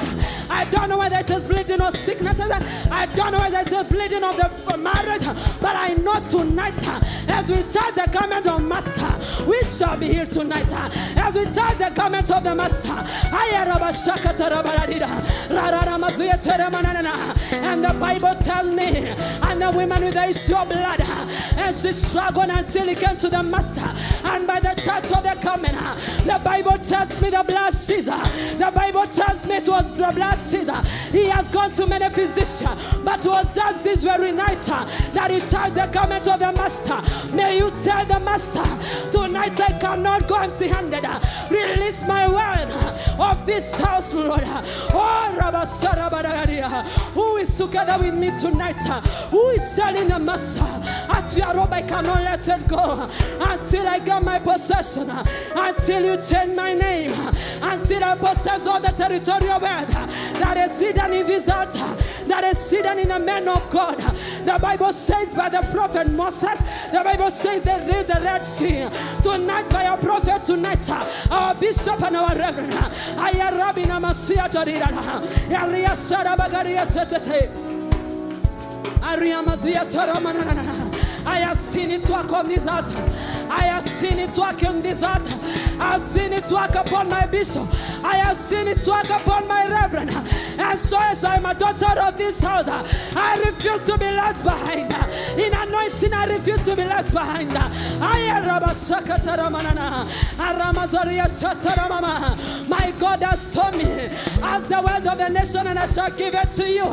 I don't know whether it is bleeding of sicknesses. I don't know whether it is bleeding of the marriage. But I know tonight, as we touch the garment of Master, we shall be healed tonight. As we touch the garment of the Master, and the Bible tells me, and the woman with the issue of blood, and she struggled until he came to the Master. And by the touch of the garment, the Bible tells me the blood Caesar. The Bible tells me it was the blood Caesar. He has gone to many physicians, but it was just this very night that he touched the garment of the Master. May you tell the Master, tonight I cannot go empty-handed. Release my word of this house, Lord. Oh, who is together with me tonight? Who is selling the Master? At your robe, I cannot let it go until I get my possession, until you change my name, until I possess all the territorial word that is hidden in this altar, that is hidden in the men of God. The Bible says by the prophet Moses, the Bible says they read the Red Sea. Tonight by our prophet, tonight, our bishop and our reverend, Ayarabina Masia Jarira, Aria Sarabagaria Setete, Aria Mazia Taramana. I have seen it work on this altar. I have seen it work on this altar. I have seen it work upon my bishop. I have seen it work upon my reverend. And so as I am a daughter of this house, I refuse to be left behind. In anointing, I refuse to be left behind. My God has told me, ask the word of the nation and I shall give it to you.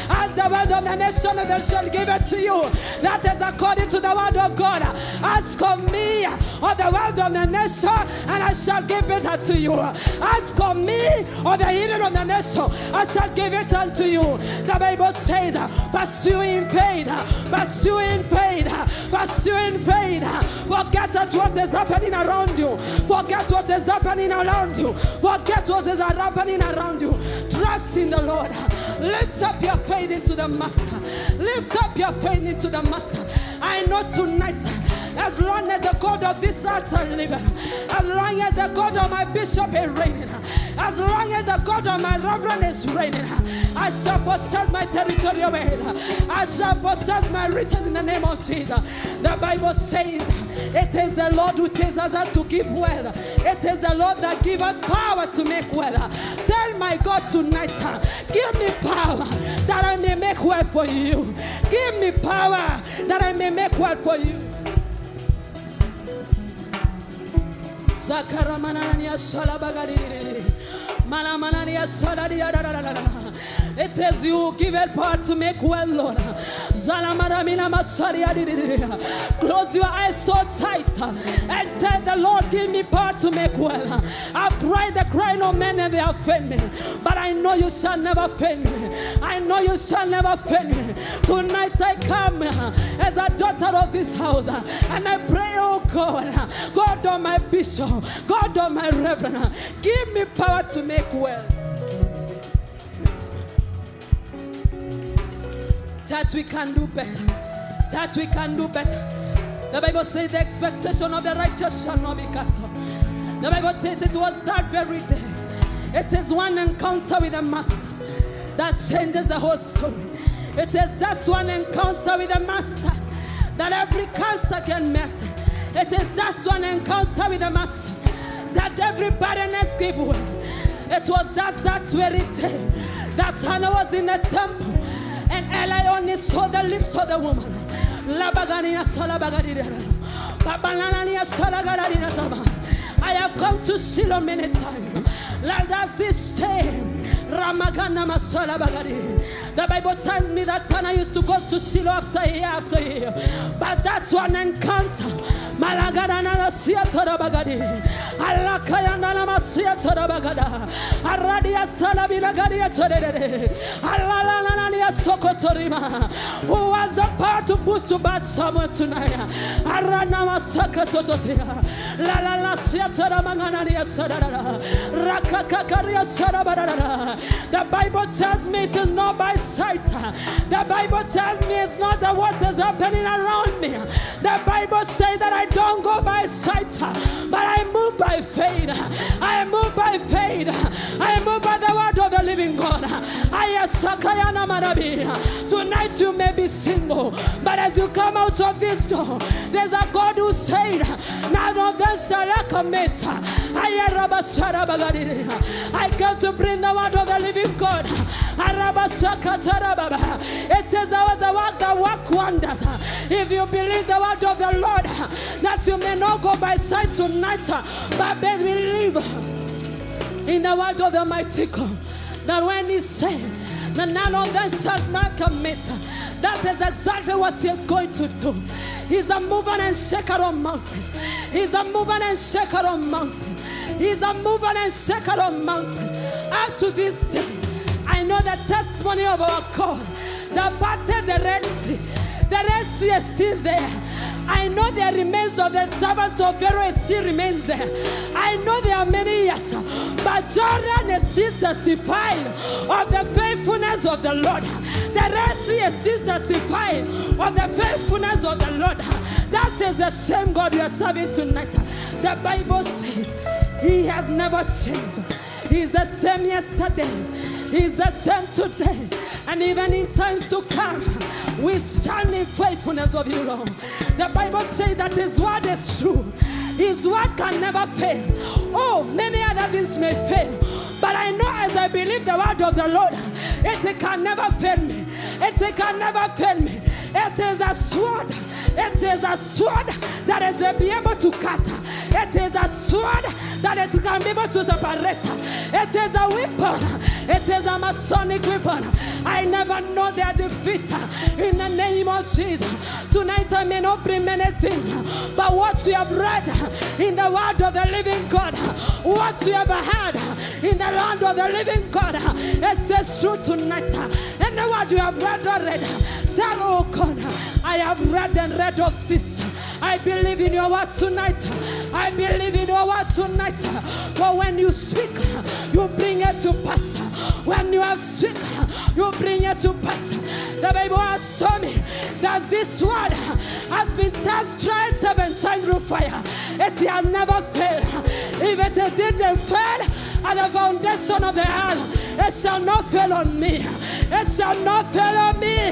Ask the word of the nation and I shall give it to you. That is according to the word of God. Ask of me or the word of the nation and I shall give it unto you. Ask of me or the healing of the nation, I shall give it unto you. The Bible says, pursue in faith, pursue in faith, pursue in faith. Forget what is happening around you. Forget what is happening around you. Forget what is happening around you. Trust in the Lord. Lift up your faith into the Master. Lift up your faith into the Master. I know tonight, As long as the God of this earth is living, as long as the God of my bishop is reigning, as long as the God of my reverend is reigning, I shall possess my territorial land. I shall possess my riches in the name of Jesus. The Bible says it is the Lord who tells us to give wealth. It is the Lord that gives us power to make wealth. Tell my God tonight, give me power that I may make wealth for you. Give me power that I may make wealth for you. It says you give it power to make well, Lord. Close your eyes so tight and tell the Lord, give me power to make well. I've cried the cry of men and they have failed me, but I know you shall never fail me. I know you shall never fail me. Tonight I come as a daughter of this house and I pray, oh God, God of my bishop, God of my reverend, give me power to make well. Church, we can do better. Church, we can do better. The Bible says the expectation of the righteous shall not be cut off. The Bible says it was that very day. It is one encounter with the Master that changes the whole story. It is just one encounter with the Master that every cancer can melt. It is just one encounter with the Master that every barrenness gave way. It was just that very day that Hannah was in the temple. And Eli only saw the lips of the woman. I have come to Shiloh many times. Like that this day. The Bible tells me that Hannah used to go to Shiloh after year. But that's one encounter. Who was a part to boost to bad summer tonight? The Bible tells me it is not by sight. The Bible tells me it's not what is happening around me. The Bible says that I don't go by sight, but I move by faith. I move by faith. I move by the word of the living God. Tonight you may be single, but as you come out of this door, there's a God who said, none of them shall commit. I come to bring the word of the living God. It says the word that work wonders. If you believe the word of the Lord, that you may not go by sight tonight, but believe in the word of the mighty God. That when he said that none of them shall not commit, that is exactly what he is going to do. He's a mover and shaker on mountain. He's a mover and shaker on mountain. He's a mover and shaker on mountain. Up to this day, I know the testimony of our God that parted the Red Sea. The Red Sea is still there. I know the remains of the servants of Pharaoh still remains there. I know there are many years, but Jordan is still testifying of the faithfulness of the Lord. The Red Sea is still testifying of the faithfulness of the Lord. That is the same God we are serving tonight. The Bible says he has never changed. He is the same yesterday. He is the same today. And even in times to come, we stand in faithfulness of you, Lord. The Bible says that his word is true. His word can never fail. Oh, many other things may fail. But I know as I believe the word of the Lord, it can never fail me. It can never fail me. It is a sword. It is a sword that is be able to cut. It is a sword that it can be able to separate. It is a weapon. It is a Masonic weapon. I never know their defeat. In the name of Jesus. Tonight I may not bring many things, but what we have read in the word of the living God, what we have heard in the land of the living God, it says true tonight. Any word you have read already, tell, oh God, I have read and read of this. I believe in your word tonight. I believe in your word tonight. For when you speak, you bring it to pass. When you speak, you bring it to pass. The Bible has told me that this word has been tested, tried 7 times through fire. It has never failed. If it didn't fail at the foundation of the earth, it shall not fail on me. It shall not fail on me.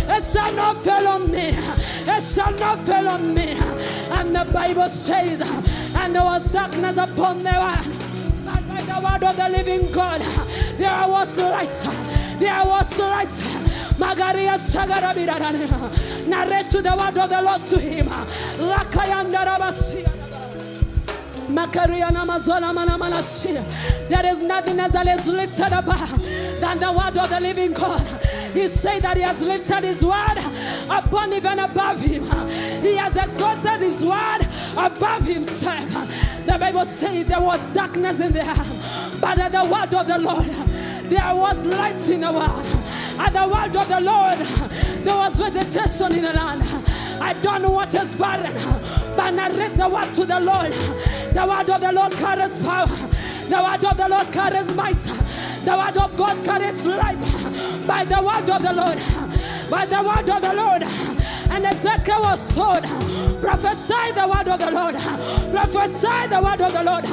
It shall not fail on me. It shall not fail on me. And the Bible says, and there was darkness upon the earth, but by the word of the living God, there was light. There was light. Magaria Sagara Birana. Narrate to the word of the Lord to him. Lakayanda Rabasia. There is nothing else that is lifted above than the word of the living God. He said that he has lifted his word upon even above him. He has exalted his word above himself. The Bible says there was darkness in the earth, but at the word of the Lord there was light in the world. At the word of the Lord there was vegetation in the land. I don't know what is barren, but narrate the word to the Lord. The word of the Lord carries power. The word of the Lord carries might. The word of God carries life. By the word of the Lord. By the word of the Lord. And Ezekiel was told, prophesy the word of the Lord. Prophesy the word of the Lord.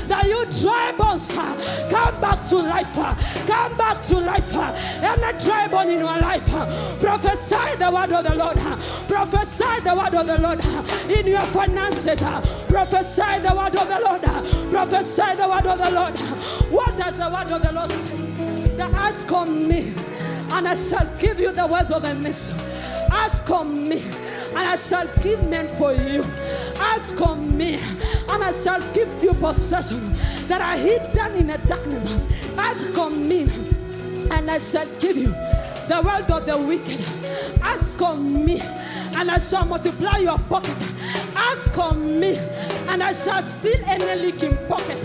That you dry bones come back to life. Come back to life. And a dry bone in your life. Prophesy the word of the Lord. Prophesy the word of the Lord in your finances. Prophesy the word of the Lord. Prophesy the word of the Lord. What does the word of the Lord say? That ask on me, and I shall give you the words of a nation. Ask on me, and I shall give men for you. Ask on me, and I shall give you possession that are hidden in the darkness. Ask on me, and I shall give you the world of the wicked. Ask on me, and I shall multiply your pocket. Ask on me, and I shall seal any leaking pocket.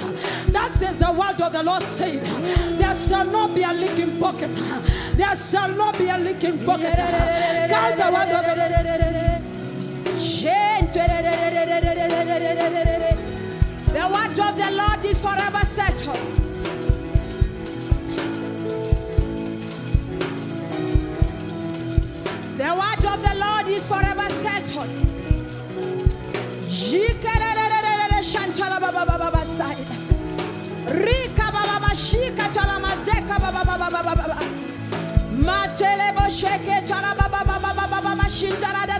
That is the word of the Lord saying, there shall not be a leaking pocket. There shall not be a leaking pocket. Count the word of the Lord. The word of the Lord is forever settled. The word of the Lord is forever settled. Rika baba shika chala mazeka baba Matelebo sheke chala baba shintara da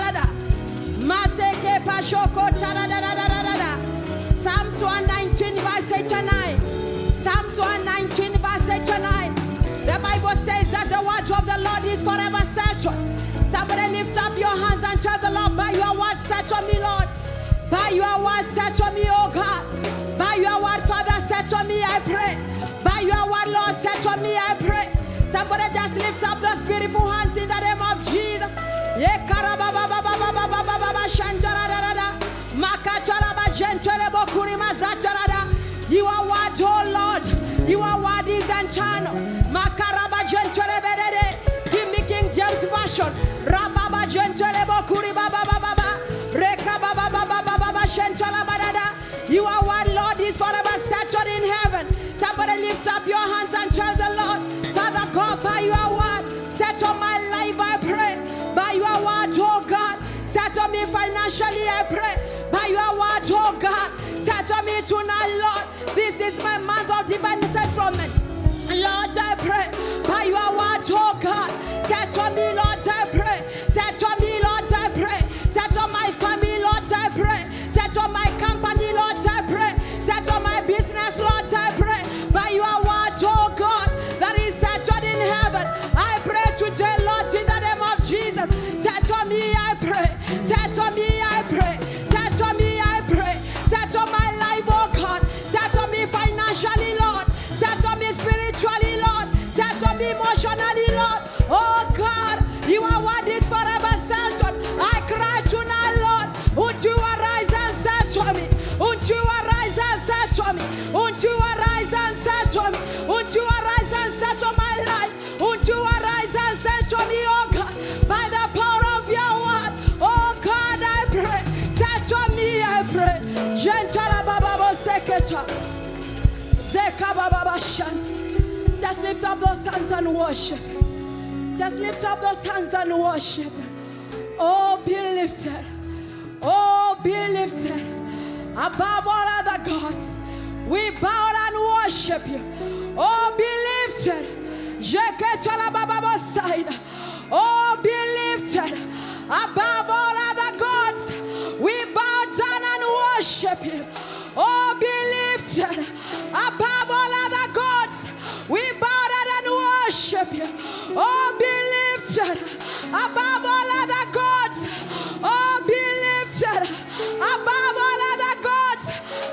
Mateke pashoko chala da. Psalms 119 verse 8 and 9. Psalms 119 verse 8 and 9. The Bible says that the word of the Lord is forever settled. Somebody lift up your hands and tell the Lord, by your word settle me, Lord. By your word settle me, oh God. By your word, Father, settle me, I pray. By your word, Lord, settle me, I pray. Somebody just lift up those beautiful hands in the name of Jesus. You are word, oh Lord. You are word is eternal. Give me King James Version. You are one, Lord, is forever settled in heaven. Somebody lift up your hands and tell the Lord, Father God, by your word, settle my life, I pray. By your word, oh God, settle me financially, I pray. By your word, oh God, settle me tonight, Lord. This is my month of divine settlement. Lord, I pray. By your word, oh God, settle me, Lord, I pray. Settle me, Lord, I pray. Settle my family, Lord, I pray. Settle my company, Lord, I pray. Settle my business, Lord, I pray. By your word, oh God, that is settled in heaven. I pray today, Lord, in the name of Jesus. Settle me, I pray. Settle me, I pray. Settle me, I pray. Settle my life, oh God. Settle me financially, Lord. Settle me spiritually, Lord. Settle me emotionally, Lord. Oh God, you are what is forever settled. I cry tonight, Lord. Won't you arise and settle me? Won't you arise and settle me? Won't you arise and settle me? Won't you arise and settle my life? Won't you arise and settle Just lift up those hands and worship. Just lift up those hands and worship. Oh, be lifted. Oh, be lifted. Above all other gods, we bow and worship you. Oh, be lifted. Oh, be lifted. Above all other gods, we bow down and worship you. Oh, be lifted. Above all other gods, we bow down and worship you. Oh, be lifted. Above all other gods. Oh, be lifted. Above all other gods,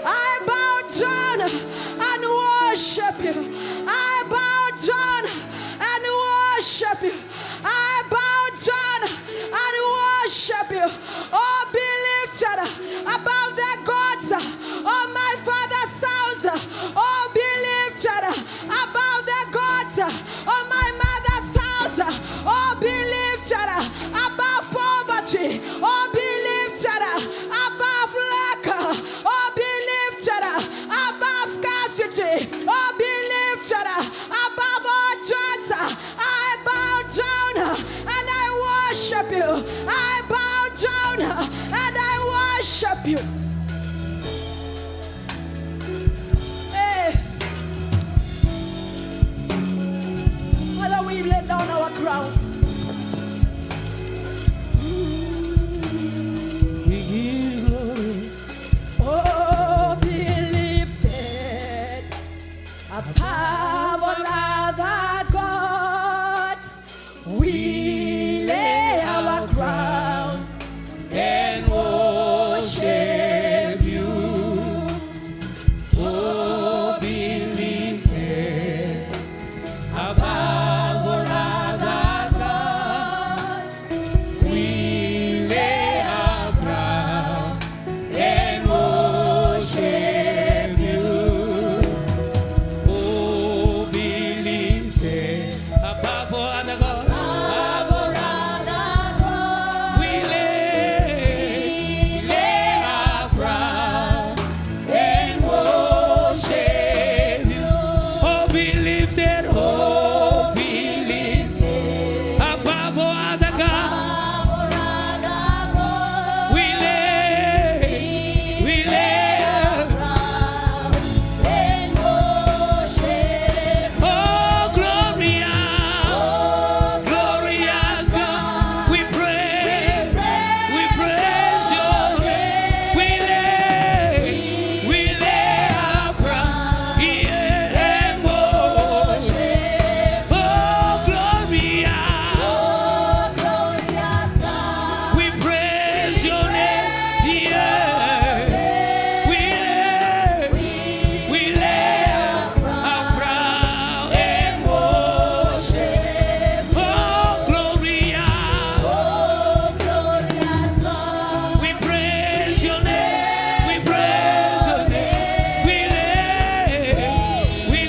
I bow down and worship you. I bow down and worship you. I bow down and worship you. Oh, be lifted above the gods. Oh, my Father's house. Oh, be lifted above the gods. Oh, my mother's house. Oh, be lifted above poverty. Oh, be lifted above lack. Oh, be lifted above scarcity. Oh, be lifted above all judges. I bow down and I worship you. I bow down and I worship you. Hey. Father, we lay down our crown. Oh, be lifted above all other gods. We lay our crowns and worship you. Oh, be lifted above all other gods. We lay our crowns and worship you. Oh, be lifted above all other gods. We lay our crown and worship you. Oh, be lifted, above all other gods. We lay our crown. Oh, glorious God, we praise your name. We lay our crown here and worship. Oh, glorious God, we praise your name. Yeah, we lay our crown and worship. Oh, glorious, we praise your name. We praise your name. We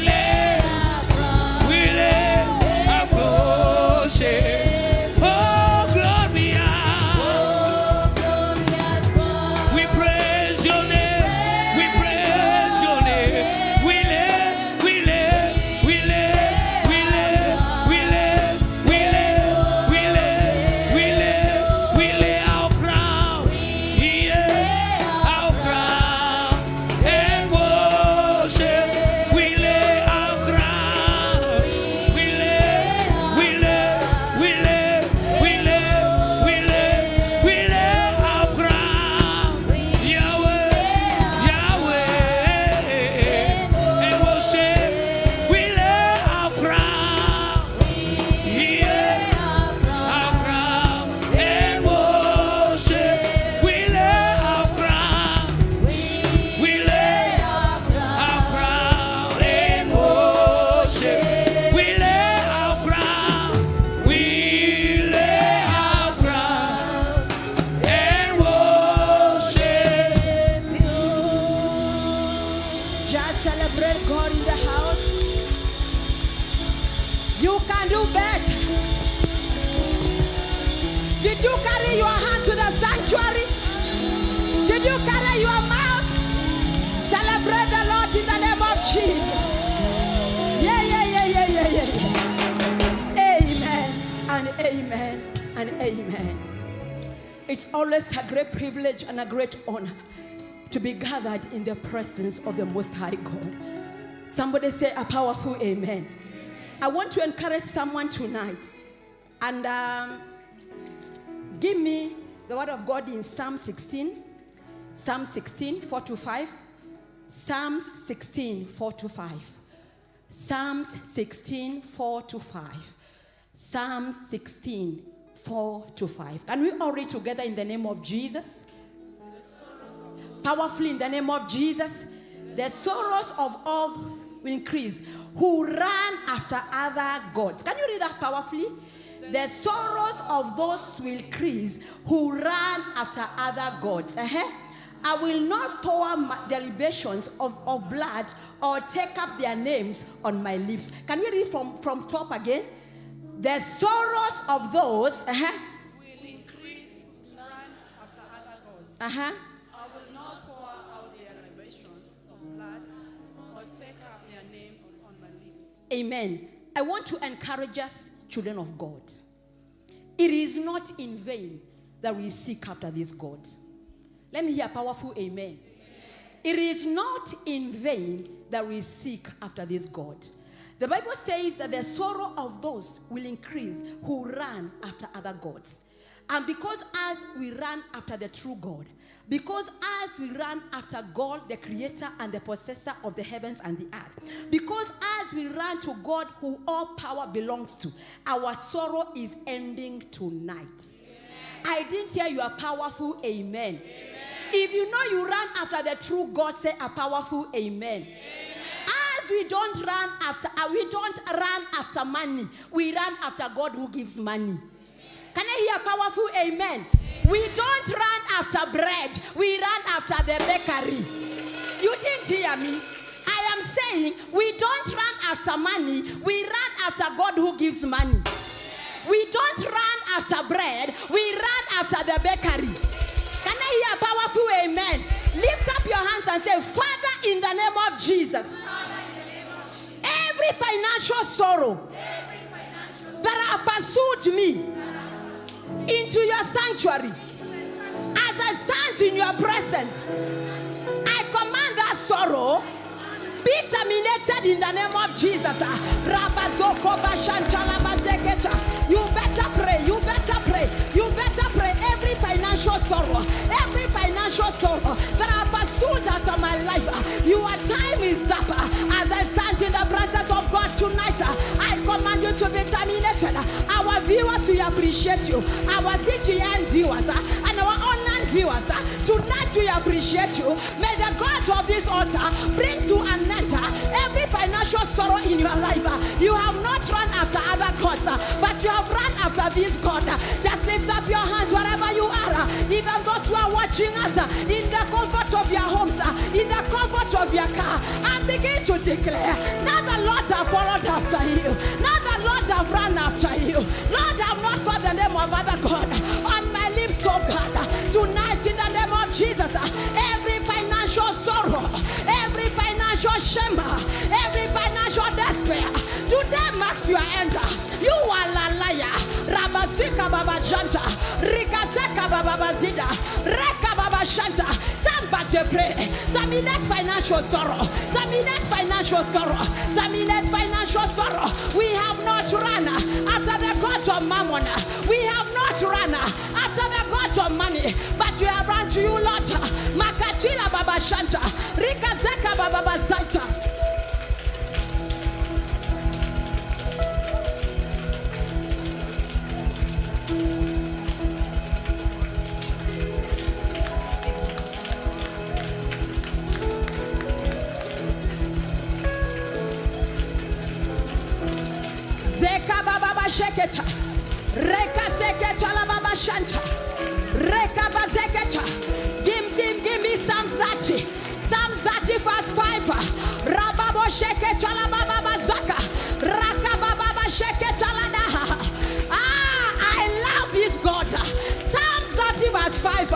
lay our worship. Oh, glorious, we praise your name. We praise your name. We lay our crown. Yeah, our crown and worship. We lay our crown. We lay our crown. Yahweh, and worship. We lay our crown. Yeah, our crown and worship. We lay our crown. We lay our crown and worship. We lay our crown. We lay our crown and worship you. Just celebrate God in the house. You can do better. Did you carry your hand to the sanctuary? Did you carry your mouth? Celebrate the Lord in the name of Jesus. and amen. It's always a great privilege and a great honor to be gathered in the presence of the Most High God. Somebody say a powerful amen. I want to encourage someone tonight and give me the word of God in Psalm 16, 4-5. Psalms 16, 4-5. Psalms 16, 4-5. Psalms 16, 4-5. Can we all read together in the name of Jesus? Powerfully in the name of Jesus. The sorrows of all will increase who run after other gods. Can you read that powerfully? The sorrows of those will increase who run after other gods. I will not pour the libations of blood or take up their names on my lips. Can we read from top again? The sorrows of those will increase, run after other gods. I will not pour out their libations of blood or take up their names on my lips. Amen. I want to encourage us, children of God. It is not in vain that we seek after this God. Let me hear a powerful amen. It is not in vain that we seek after this God. The Bible says that the sorrow of those will increase who run after other gods. And because as we run after the true God, because as we run after God, the creator and the possessor of the heavens and the earth, because as we run to God who all power belongs to, our sorrow is ending tonight. Amen. I didn't hear you a powerful amen. Amen. If you know you run after the true God, say a powerful amen. Amen. As we don't run after money, we run after God who gives money. Can I hear a powerful amen? We don't run after bread. We run after the bakery. You didn't hear me. I am saying we don't run after money. We run after God who gives money. We don't run after bread. We run after the bakery. Can I hear a powerful amen? Lift up your hands and say, Father, in the name of Jesus, every financial sorrow that have pursued me into your sanctuary, as I stand in your presence, I command that sorrow be terminated in the name of Jesus. You better pray, you better pray, you better pray. Every financial sorrow that I pursued out of my life, your time is up. As I stand in the presence of God tonight, I command you to be terminated. Our viewers, we appreciate you. Our TGN viewers and our online viewers, tonight we appreciate you. May the God of this altar bring to an end every financial sorrow in your life. You have not run after other gods, but you have run after this God. Just lift up your hands wherever you are. Even those who are watching us in the comfort of your homes, in the comfort of your car, and begin to declare, now the Lord have followed after you. Now the Lord have run after you. Lord, I have not got the name of other God on my lips, oh God. Tonight in the name of Jesus, every financial sorrow, every financial shame, every financial despair, today marks your end. You are la liar. Rabasika Baba Janta, Rikaseka Baba Zida, Reka Baba Shanta. Somebody pray. Terminate financial sorrow. Terminate financial sorrow. Terminate financial sorrow. We have not run after the gods of mammon. We have not run after the gods of money, but we have run to you, Lord. Makachila Baba Shanta, Rikaseka Baba Zaita. Sheketa, Reka Seketa la Baba Shanta, Reka Bazeketa. Give me Psalm 30, Psalm 30 verse 5. Rababo Sheketa la Baba Bazaka, Raka Baba Sheketa la Daha. I love this God. Psalm 30 verse 5.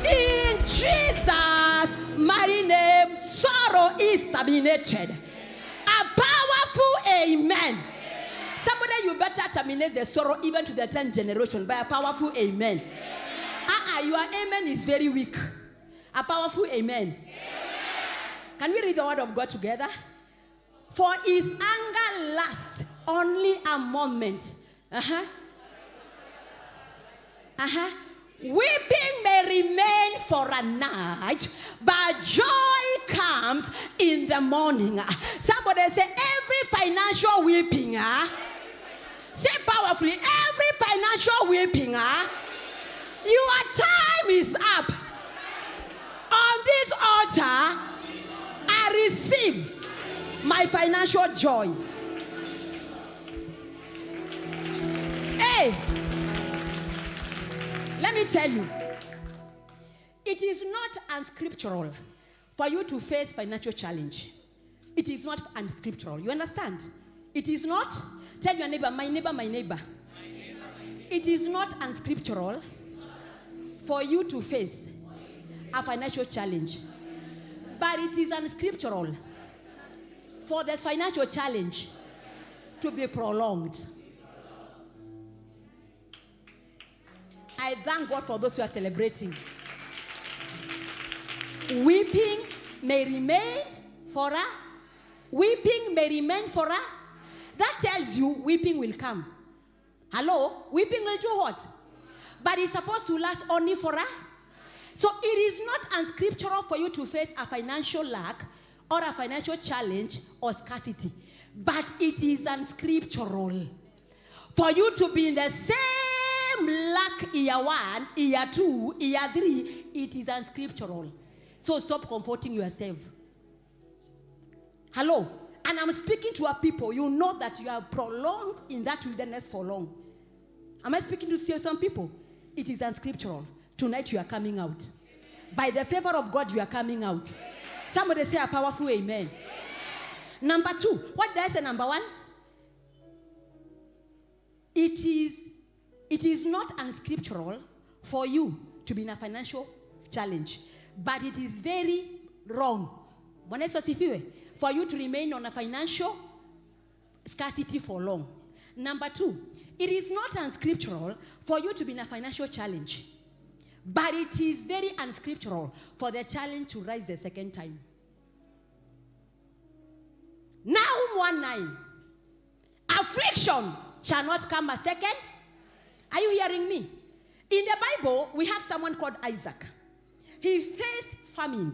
In Jesus' mighty name, sorrow is terminated. A powerful amen. Somebody, you better terminate the sorrow even to the 10th generation by a powerful amen. Your amen is very weak. A powerful amen. Can we read the word of God together? For his anger lasts only a moment. Weeping may remain for a night, but joy comes in the morning. Somebody say, every financial weeping, say powerfully, every financial weeping, your time is up. On this altar, I receive my financial joy. Hey, let me tell you, it is not unscriptural for you to face financial challenge. It is not unscriptural. You understand? It is not. Tell your neighbor, my neighbor, my neighbor. It is not unscriptural for you to face a financial challenge. But it is unscriptural for the financial challenge to be prolonged. I thank God for those who are celebrating. Weeping may remain for a. Weeping may remain for a. That tells you weeping will come. Hello? Weeping will do what? But it's supposed to last only for a. So it is not unscriptural for you to face a financial lack or a financial challenge or scarcity. But it is unscriptural for you to be in the same lack year 1, year 2, year 3. It is unscriptural. So stop comforting yourself. Hello? And I'm speaking to our people. You know that you are prolonged in that wilderness for long. Am I speaking to still some people? It is unscriptural. Tonight you are coming out. By the favor of God, you are coming out. Somebody say a powerful amen. Number 2. What did I say, number 1? It is not unscriptural for you to be in a financial challenge. But it is very wrong for you to remain on a financial scarcity for long. Number 2, it is not unscriptural for you to be in a financial challenge. But it is very unscriptural for the challenge to rise the second time. Nahum 1:9. Affliction shall not come a second. Are you hearing me? In the Bible, we have someone called Isaac. He faced famine.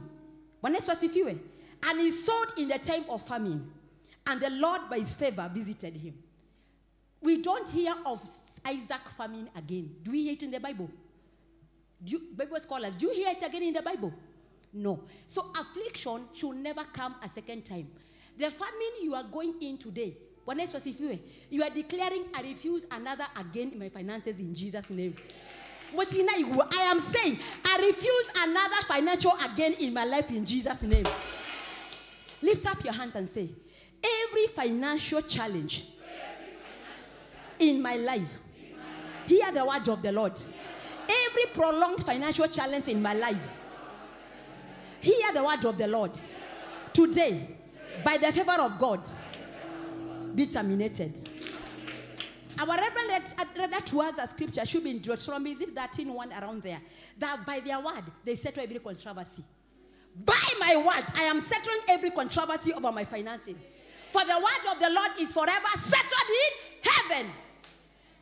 And he sowed in the time of famine. And the Lord, by his favor, visited him. We don't hear of Isaac famine again. Do we hear it in the Bible? Bible scholars, do you hear it again in the Bible? No. So affliction should never come a second time. The famine you are going in today, you are declaring, I refuse another again in my finances in Jesus' name. I am saying, I refuse another financial again in my life in Jesus' name. Lift up your hands and say, every financial challenge in my life, hear the words of the Lord. Every prolonged financial challenge in my life, hear the word of the Lord. Today, by the favor of God, be terminated. Our Reverend read that towards a scripture should be in Deuteronomy, is it 13:1 around there? That by their word, they settle every controversy. By my word, I am settling every controversy over my finances. For the word of the Lord is forever settled in heaven.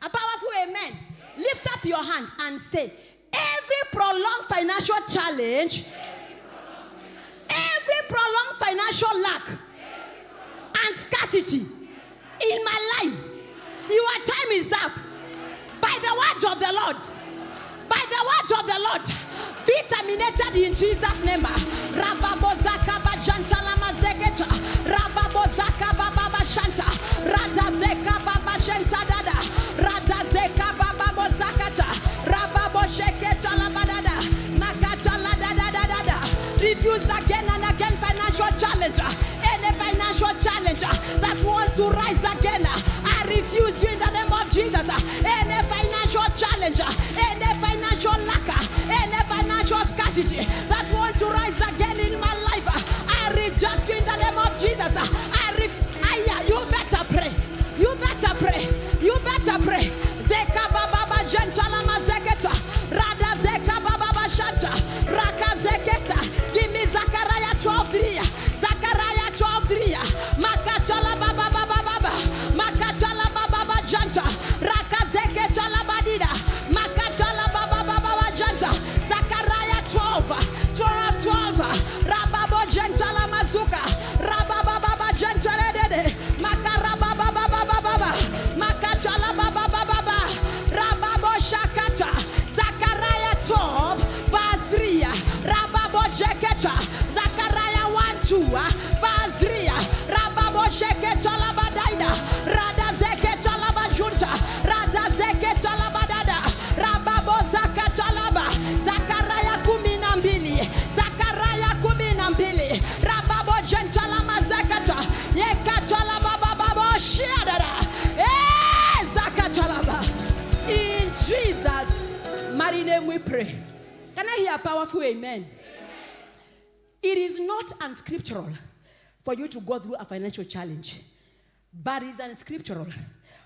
A powerful amen. Lift up your hand and say, every prolonged financial challenge, every prolonged financial lack and scarcity in my life, your time is up. By the words of the Lord, by the words of the Lord, be terminated in Jesus' name. Rababozaka bajanta lama zeketa. Rababozaka baba bashanta. Radazeka baba shenta dada. Radazeka baba bozakata. Rababosheketa labadada. Makata la dada dada. Refuse again and again financial challenge. Any financial challenge that wants to rise again, I refuse you in the name of Jesus. Any financial challenge, any financial lack, any financial scarcity that wants to rise again in my life, I reject you in the name of Jesus. You better pray. You better pray. mighty name we pray. Can I hear a powerful amen? It is not unscriptural for you to go through a financial challenge, but it's unscriptural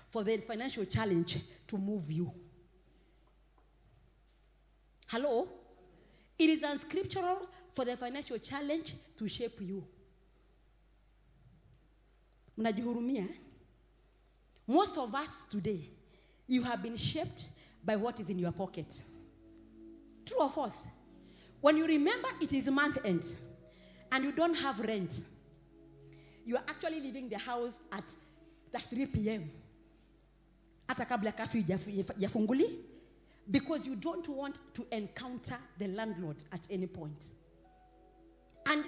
for the financial challenge to move you. Hello? It is unscriptural for the financial challenge to shape you. Mnajihurumia? Most of us today, you have been shaped by what is in your pocket. True or false? When you remember it is month end and you don't have rent, you are actually leaving the house at 3 p.m. Hata kabla curfew yafunguli, because you don't want to encounter the landlord at any point. And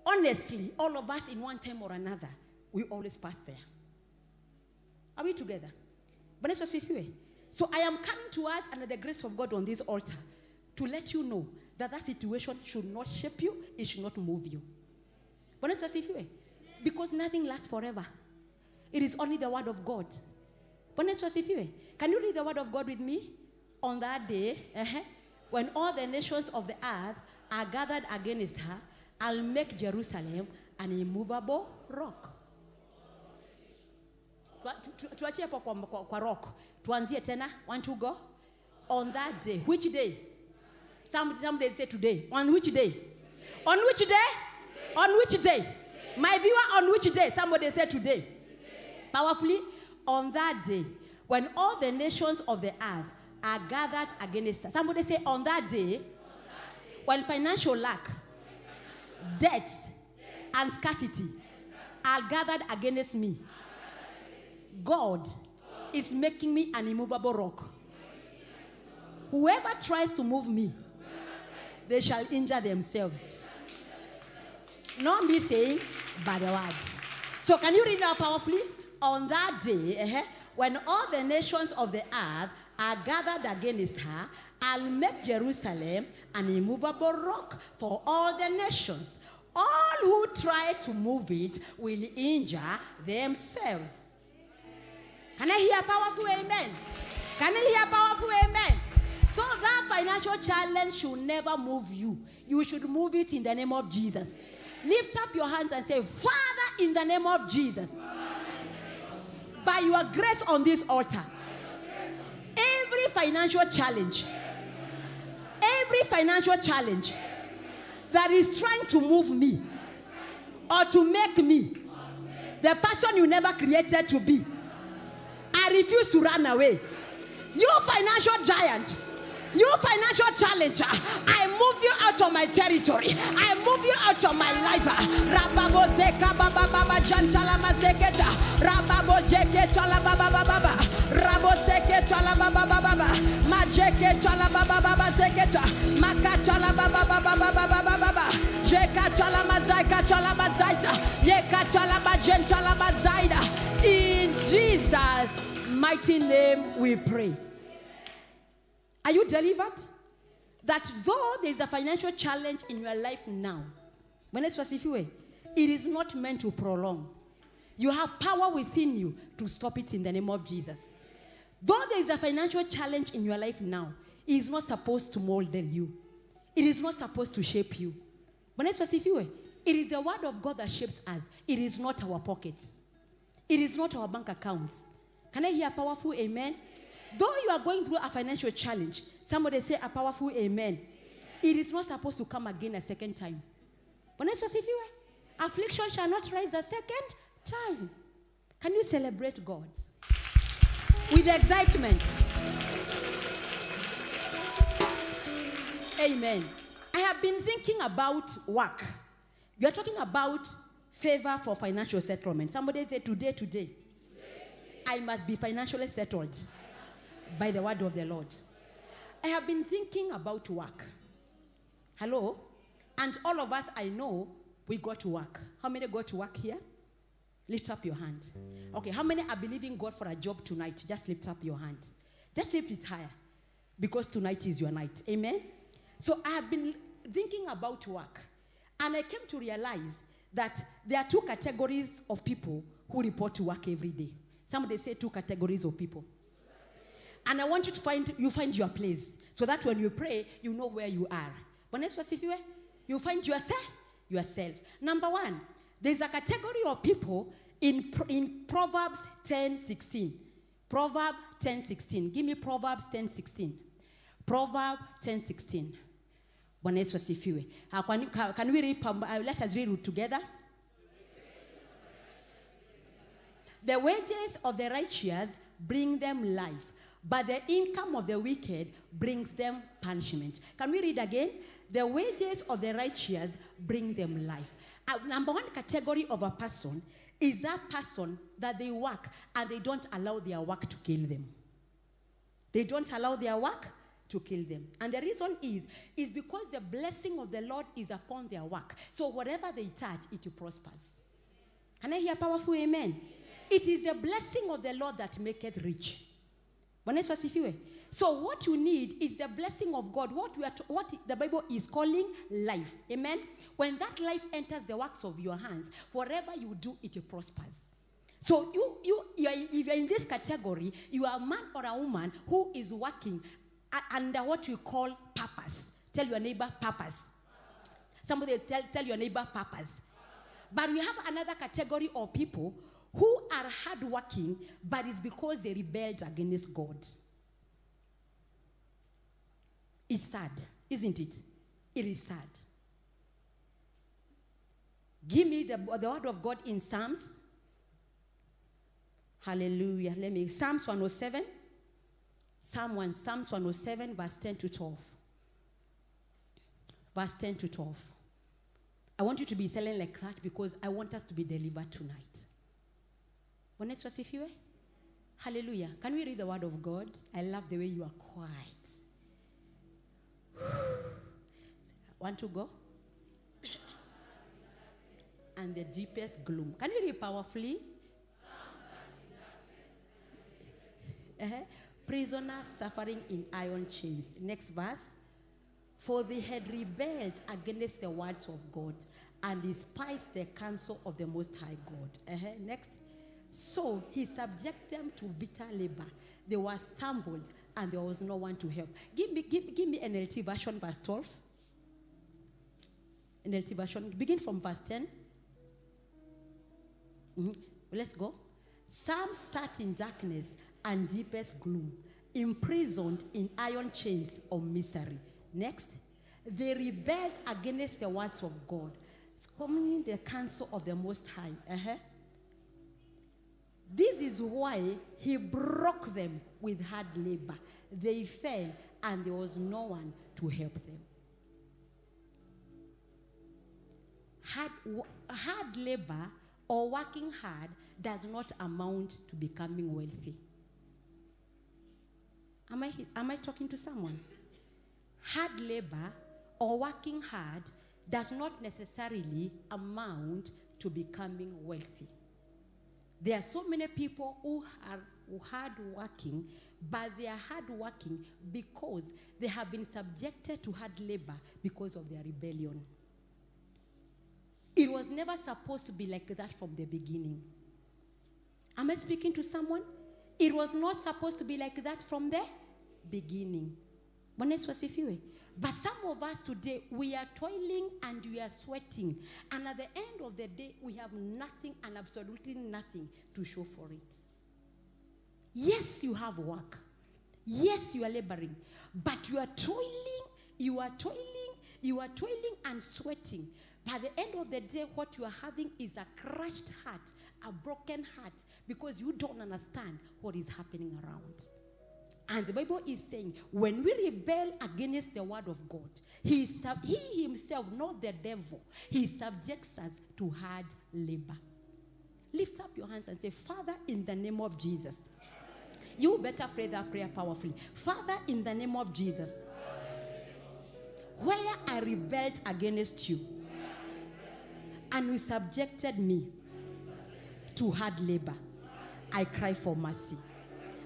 honestly, all of us in one time or another, we always pass there. Are we together? So I am coming to us under the grace of God on this altar to let you know that that situation should not shape you, it should not move you. Because nothing lasts forever. It is only the word of God. Can you read the word of God with me? On that day, when all the nations of the earth are gathered against her, I'll make Jerusalem an immovable rock. Tuachie hapo kwa rock. Tuanzie tena. 1, 2, go. On that day. Which day? Somebody say today. On which day? On which day? On which day? My viewer, on which day? Somebody say today. Powerfully, on that day, when all the nations of the earth are gathered against us. Somebody say, on that day, when financial lack, debts, and scarcity are gathered against me, God is making me an immovable rock. Whoever tries to move me, they shall injure themselves. Not me saying, but the word. So can you read now powerfully? On that day, when all the nations of the earth are gathered against her, I'll make Jerusalem an immovable rock for all the nations. All who try to move it will injure themselves. Can I hear a powerful amen? Can I hear a powerful amen? So that financial challenge should never move you. You should move it in the name of Jesus. Lift up your hands and say, Father, in the name of Jesus, by your grace on this altar, every financial challenge that is trying to move me or to make me the person you never created to be, I refuse to run away. You financial giant, you financial challenger, I move you out of my territory. I move you out of my life. Rababo zeka baba baba jantala mazeketa. Rababo jeke chala baba baba. Rabo zeke chala baba baba. Majeke chala baba baba zeketa. Maka chala baba baba baba baba. Jeka chala mazaika chala mazaita. Yeka chala bajentala mazaida. In Jesus' mighty name we pray. Are you delivered? That though there is a financial challenge in your life now, it is not meant to prolong. You have power within you to stop it in the name of Jesus. Though there is a financial challenge in your life now, it is not supposed to mold you. It is not supposed to shape you. It is the word of God that shapes us. It is not our pockets. It is not our bank accounts. Can I hear a powerful amen? Though you are going through a financial challenge, somebody say a powerful amen. It is not supposed to come again a second time. Affliction shall not rise a second time. Can you celebrate God with excitement? Amen. I have been thinking about work. You are talking about favor for financial settlement. Somebody say today. I must be financially settled by the word of the Lord. I have been thinking about work. Hello? And all of us, I know, we go to work. How many go to work here? Lift up your hand. Okay, how many are believing God for a job tonight? Just lift up your hand. Just lift it higher. Because tonight is your night. Amen? So I have been thinking about work. And I came to realize that there are 2 categories of people who report to work every day. Somebody say 2 categories of people. And I want you to find your place. So that when you pray, you know where you are. You find yourself. Number one, there's a category of people in Proverbs 10:16. Proverbs 10:16. Give me Proverbs 10:16. Proverbs 10:16. Can we read? Let us read it together. The wages of the righteous bring them life, but the income of the wicked brings them punishment. Can we read again? The wages of the righteous bring them life. Number one category of a person is that person that they work and they don't allow their work to kill them. They don't allow their work to kill them. And the reason is because the blessing of the Lord is upon their work. So whatever they touch, it prospers. Can I hear powerful amen? It is the blessing of the Lord that maketh rich. So what you need is the blessing of God. What the Bible is calling life. Amen. When that life enters the works of your hands, whatever you do, it prospers. So if you're in this category, you are a man or a woman who is working under what we call purpose. Tell your neighbor purpose. Somebody tell your neighbor purpose. But we have another category of people who are hardworking, but it's because they rebelled against God. It's sad, isn't it? It is sad. Give me the word of God in Psalms. Hallelujah. Psalms 107. Psalms 107, verse 10 to 12. Verse 10 to 12. I want you to be silent like that because I want us to be delivered tonight. Hallelujah. Can we read the word of God? I love the way you are quiet. Want to go? And the deepest gloom. Can you read powerfully? Prisoners suffering in iron chains. Next verse. For they had rebelled against the words of God and despised the counsel of the Most High God. Next. So he subjected them to bitter labor. They were stumbled and there was no one to help. Give me NLT version, verse 12. NLT version. Begin from verse 10. Let's go. Some sat in darkness and deepest gloom, imprisoned in iron chains of misery. Next. They rebelled against the words of God, scorning the counsel of the Most High. This is why he broke them with hard labor. They fell and there was no one to help them. Hard labor or working hard does not amount to becoming wealthy. Am I talking to someone? Hard labor or working hard does not necessarily amount to becoming wealthy. There are so many people who are hard-working, but they are hard-working because they have been subjected to hard labor because of their rebellion. It was never supposed to be like that from the beginning. Am I speaking to someone? It was not supposed to be like that from the beginning. But some of us today, we are toiling and we are sweating. And at the end of the day, we have nothing and absolutely nothing to show for it. Yes, you have work. Yes, you are laboring. But you are toiling and sweating. By the end of the day, what you are having is a crushed heart, a broken heart, because you don't understand what is happening around. And the Bible is saying, when we rebel against the word of God, he himself, not the devil, he subjects us to hard labor. Lift up your hands and say, Father, in the name of Jesus. You better pray that prayer powerfully. Father, in the name of Jesus, where I rebelled against you, and you subjected me to hard labor, I cry for mercy.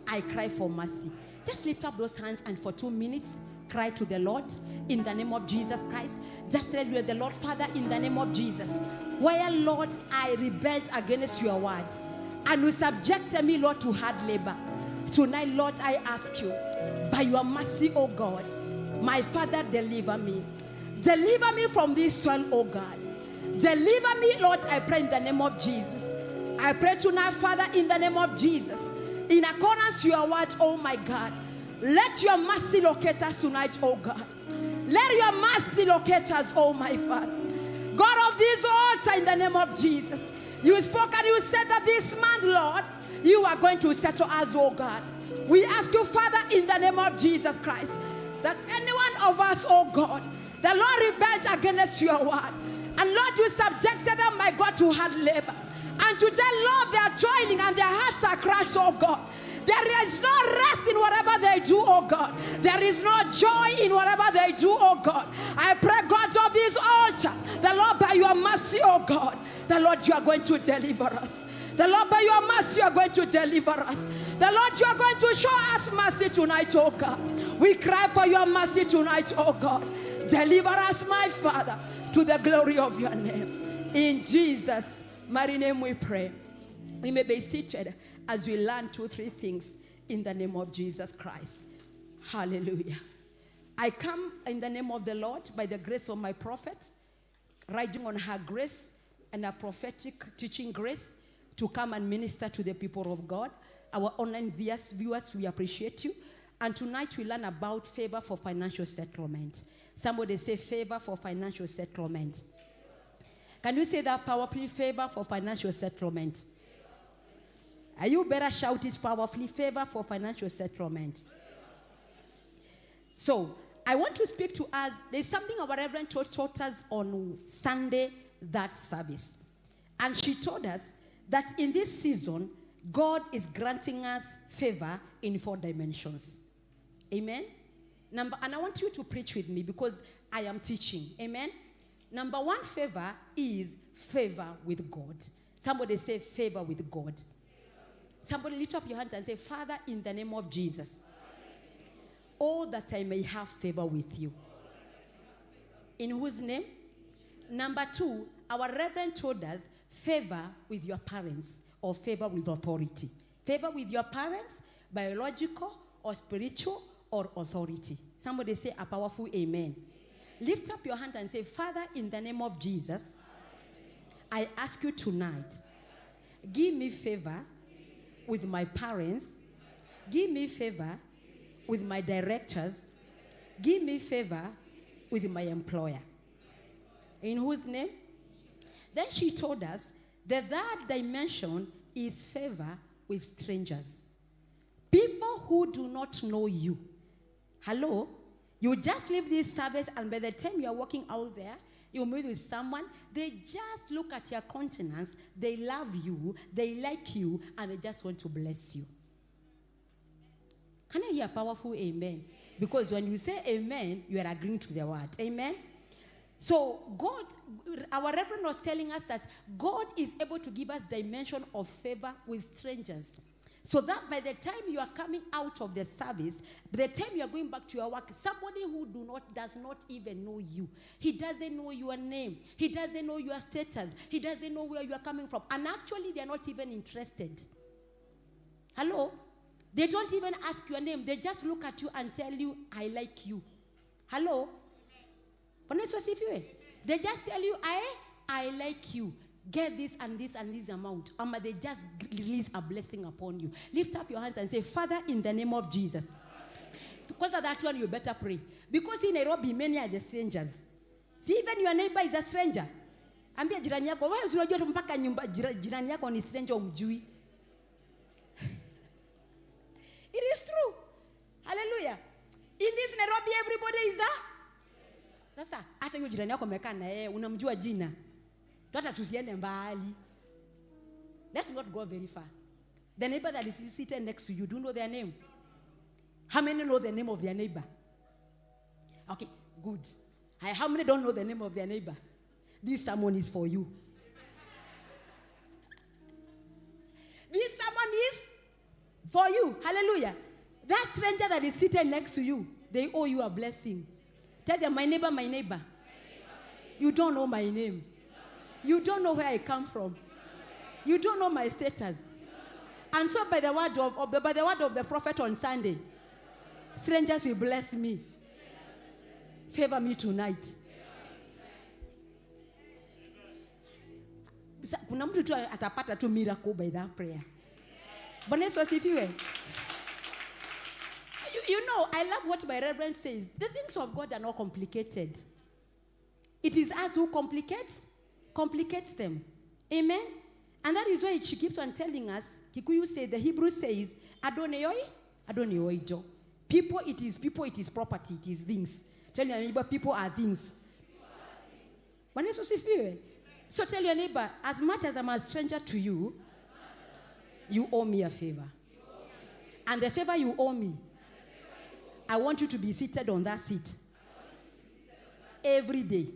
I cry for mercy. Just lift up those hands and for 2 minutes, cry to the Lord in the name of Jesus Christ. Just tell the Lord, Father, in the name of Jesus, where, Lord, I rebelled against your word, and you subjected me, Lord, to hard labor. Tonight, Lord, I ask you, by your mercy, oh God, my Father, deliver me. Deliver me from this swell, oh God. Deliver me, Lord, I pray in the name of Jesus. I pray tonight, Father, in the name of Jesus, in accordance to your word, oh my God, let your mercy locate us tonight, oh God. Let your mercy locate us, oh my Father. God of this altar, in the name of Jesus, you spoke and you said that this month, Lord, you are going to settle us, oh God. We ask you, Father, in the name of Jesus Christ, that any one of us, oh God, the Lord rebelled against your word. And Lord, you subjected them, my God, to hard labor. And today, Lord, they are toiling and their hearts are crushed, oh God. There is no rest in whatever they do, oh God. There is no joy in whatever they do, oh God. I pray, God, of this altar, the Lord, by your mercy, oh God, the Lord, you are going to deliver us. The Lord, by your mercy, you are going to deliver us. The Lord, you are going to show us mercy tonight, oh God. We cry for your mercy tonight, oh God. Deliver us, my Father, to the glory of your name. In Jesus' mighty name we pray. We may be seated as we learn 2-3 things in the name of Jesus Christ. Hallelujah. I come in the name of the Lord by the grace of my prophet, riding on her grace and her prophetic teaching grace to come and minister to the people of God. Our online viewers, we appreciate you. And tonight we learn about favor for financial settlement. Somebody say favor for financial settlement. Can you say that powerfully? Favor for financial settlement. Are you better shout it powerfully? Favor for financial settlement. So, I want to speak to us. There's something our Reverend taught us on Sunday, that service. And she told us that in this season, God is granting us favor in 4 dimensions. Amen? And I want you to preach with me because I am teaching. Amen? Number 1 favor is favor with God. Somebody say favor with God. Somebody lift up your hands and say, Father, in the name of Jesus, oh, that I may have favor with you. In whose name? Number 2, our Reverend told us favor with your parents or favor with authority. Favor with your parents, biological or spiritual or authority. Somebody say a powerful amen. Lift up your hand and say, Father, in the name of Jesus, I ask you tonight, give me favor with my parents. Give me favor with my directors. Give me favor with my employer. In whose name? Then she told us the third dimension is favor with strangers. People who do not know you. Hello? You just leave this service and by the time you are walking out there, you meet with someone, they just look at your countenance, they love you, they like you, and they just want to bless you. Can I hear a powerful amen? Because when you say amen, you are agreeing to the word. Amen? So God, our Reverend was telling us that God is able to give us dimension of favor with strangers. So that by the time you are coming out of the service, by the time you are going back to your work, somebody who does not even know you. He doesn't know your name. He doesn't know your status. He doesn't know where you are coming from. And actually, they are not even interested. Hello? They don't even ask your name. They just look at you and tell you, I like you. Hello? They just tell you, I like you. Get this and this and this amount. Or they just release a blessing upon you. Lift up your hands and say, Father, in the name of Jesus. Because of that one, you better pray. Because in Nairobi, many are the strangers. See, even your neighbor is a stranger. Ambia jirani yako, wewe unajua mpaka nyumba jirani yako ni stranger umjui. It is true. Hallelujah. In this Nairobi, everybody is a. Sasa, hata hiyo jirani yako umekaa na yeye, unamjua jina. Tuata tusiende mbali. Let's not go very far. The neighbor that is seated next to you, do you know their name? How many know the name of their neighbor? Okay, good. How many don't know the name of their neighbor? This sermon is for you. This sermon is for you. Hallelujah. That stranger that is seated next to you, they owe you a blessing. Tell them, my neighbor, my neighbor. You don't know my name. You don't know where I come from. You don't know my status. And so by the word of the prophet on Sunday, strangers will bless me. Favor me tonight. Kuna mtu tu atapata tu miracle by that prayer. Bwana Yesu asifiwe. You know, I love what my reverend says. The things of God are not complicated. It is us who complicates them. Amen? And that is why she keeps on telling us, Kikuyu says, the Hebrew says, Adonai jo. People, it is property, it is things. Tell your neighbor, people are things. So tell your neighbor, as much as I'm a stranger to you, you owe me a favor. And the favor you owe me, I want you to be seated on that seat every day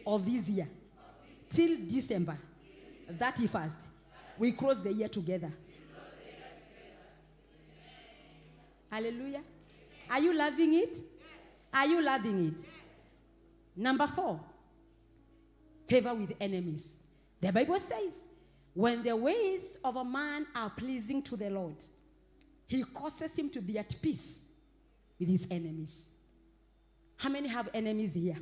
of this year till December 31st. We cross the year together. Hallelujah. Are you loving it? Are you loving it? Number 4, favor with enemies. The Bible says, when the ways of a man are pleasing to the Lord, he causes him to be at peace with his enemies. How many have enemies here?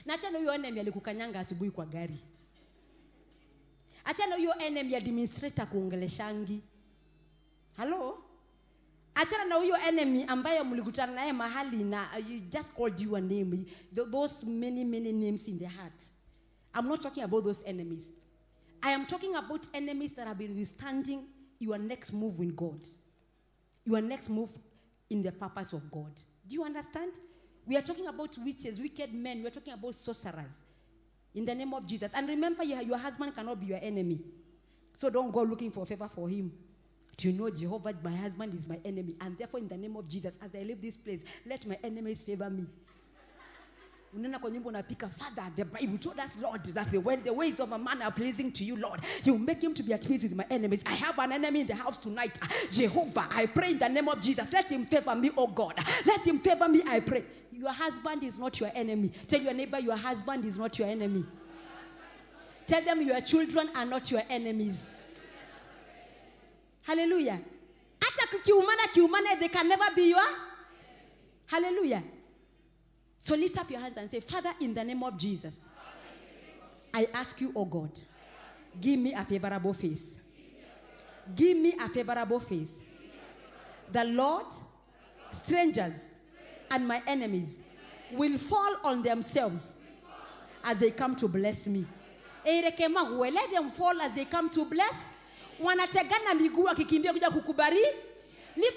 Nachana huyo enemy alikukanyanga asubuhi kwa gari. Achana huyo enemy administrator kuongeleshangi. Hello? Achana na huyo enemy ambaye mlikutana naye mahali na you just called you a name. Those many names in the heart. I'm not talking about those enemies. I am talking about enemies that have been withstanding your next move in God. Your next move in the purpose of God. Do you understand? We are talking about witches, wicked men. We are talking about sorcerers. In the name of Jesus. And remember, your husband cannot be your enemy. So don't go looking for favor for him. Do you know, Jehovah, my husband is my enemy. And therefore, in the name of Jesus, as I leave this place, let my enemies favor me. Father, the Bible told us, Lord, that when the ways of a man are pleasing to you, Lord, you make him to be at peace with my enemies. I have an enemy in the house tonight. Jehovah, I pray in the name of Jesus. Let him favor me, oh God. Let him favor me, I pray. Your husband is not your enemy. Tell your neighbor, your husband is not your enemy. Tell them your children are not your enemies. Hallelujah. They can never be your. Hallelujah. So lift up your hands and say, Father, in the name of Jesus, I ask you, oh God, give me a favorable face. Give me a favorable face. The Lord, strangers, and my enemies will fall on themselves as they come to bless me. Let them fall as they come to bless. Lift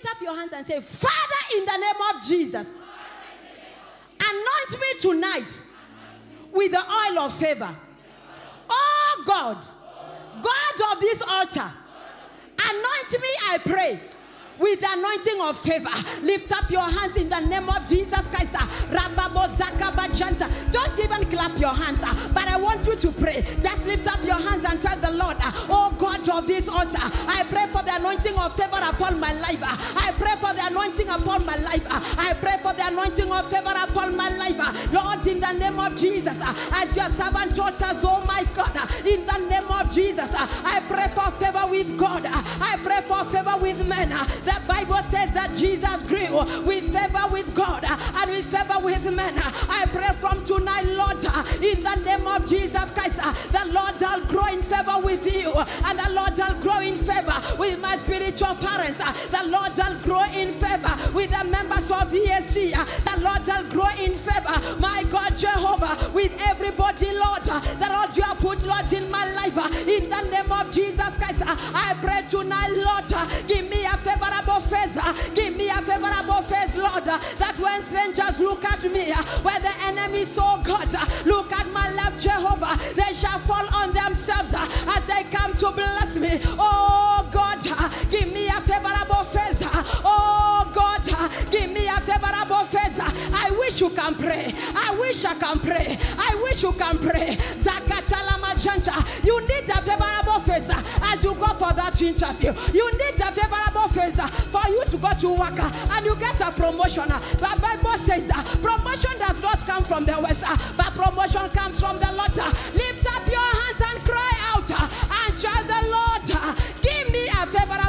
up your hands and say, Father, in the name of Jesus, anoint me tonight with the oil of favor. Oh God, God of this altar, anoint me, I pray, with the anointing of favor. Lift up your hands in the name of Jesus Christ. Don't even clap your hands, but I want you to pray. Just lift up your hands and tell the Lord, oh God of this altar, I pray for the anointing of favor upon my life. I pray for the anointing upon my life. I pray for the anointing of favor upon my life. Lord, in the name of Jesus, as your servant daughters, oh my God, in the name of Jesus, I pray for favor with God. I pray for favor with men. The Bible says that Jesus grew with favor with God and with favor with men. I pray from tonight, Lord, in the name of Jesus Christ, the Lord shall grow in favor with you, and the Lord shall grow in favor with my spiritual parents. The Lord shall grow in favor with the members of the ESC. The Lord shall grow in favor, my God Jehovah, with everybody, Lord, that Lord you have put, Lord, in my life. In the name of Jesus Christ, I pray tonight, Lord, give me a favorable face. Give me a favorable face, Lord, that when strangers look at me, where the enemy saw God, look at my life, Jehovah, they shall fall on themselves as they come to bless me. Oh God, give me a favorable face. Oh God, give me a favorable face. I wish you can pray. I wish I can pray. I wish you can pray. You need a favorable face as you go for that interview. You need a favorable face for you to go to work and you get a promotion. The Bible says promotion does not come from the west, but promotion comes from the Lord. Lift up your hands and cry out and tell the Lord, give me a favorable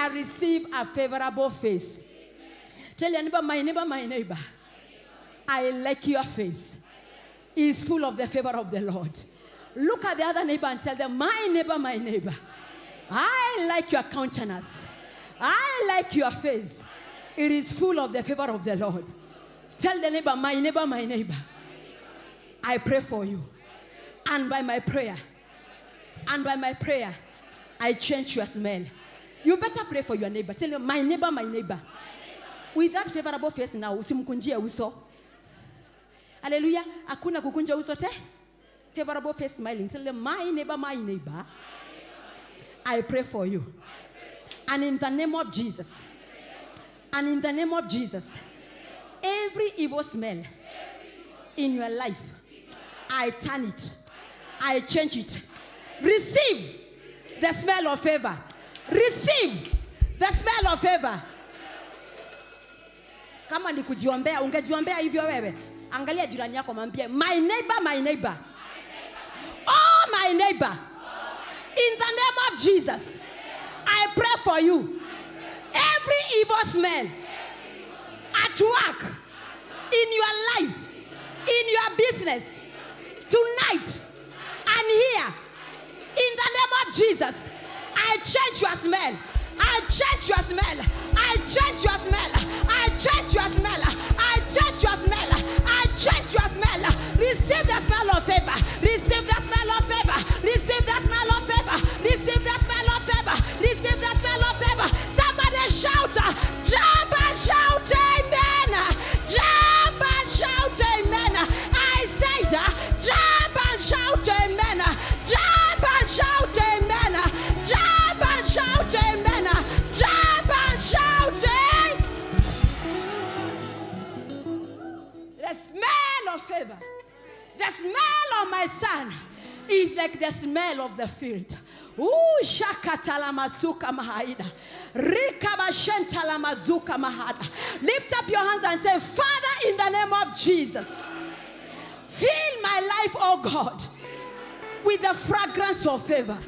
I receive a favorable face. Tell your neighbor, my neighbor, my neighbor. I like your face. It's full of the favor of the Lord. Look at the other neighbor and tell them, my neighbor, my neighbor. I like your countenance. I like your face. It is full of the favor of the Lord. Tell the neighbor, my neighbor, my neighbor. I pray for you. And by my prayer, I change your smell. You better pray for your neighbor. Tell them, my neighbor, my neighbor. With that favorable face now, usimkunjie uso. Hallelujah. Hakuna kukunja uso te. Favorable face smiling. Tell them, my neighbor, my neighbor. I pray for you. And in the name of Jesus. And in the name of Jesus. Every evil smell in your life, I turn it. I change it. Receive the smell of favor. Receive the smell of favor. Kama ni kujiombea, ungejiombea hivyo wewe. Angalia jirani yako mwambie, my neighbor, my neighbor. Oh, my neighbor. In the name of Jesus, I pray for you. Every evil smell at work, in your life, in your business, tonight and here, in the name of Jesus, I change your smell. I change your smell. I change your smell. I change your smell. I change your smell. I change your smell. Receive the smell of favor. Receive the smell of favor. Receive the smell of favor. Receive the smell of favor. Receive the smell of favor. Somebody shout, jump and shout amen. Jump and shout amen. I said, jump and shout amen. Jump and shout amen. Jump and shout amen. Jump and shout it. The smell of favor, the smell of my son is like the smell of the field. Ooh, shakatala mazuka mahaida. Rikabashentala mazuka mahada. Lift up your hands and say, Father, in the name of Jesus, fill my life, oh God, with the fragrance of favor.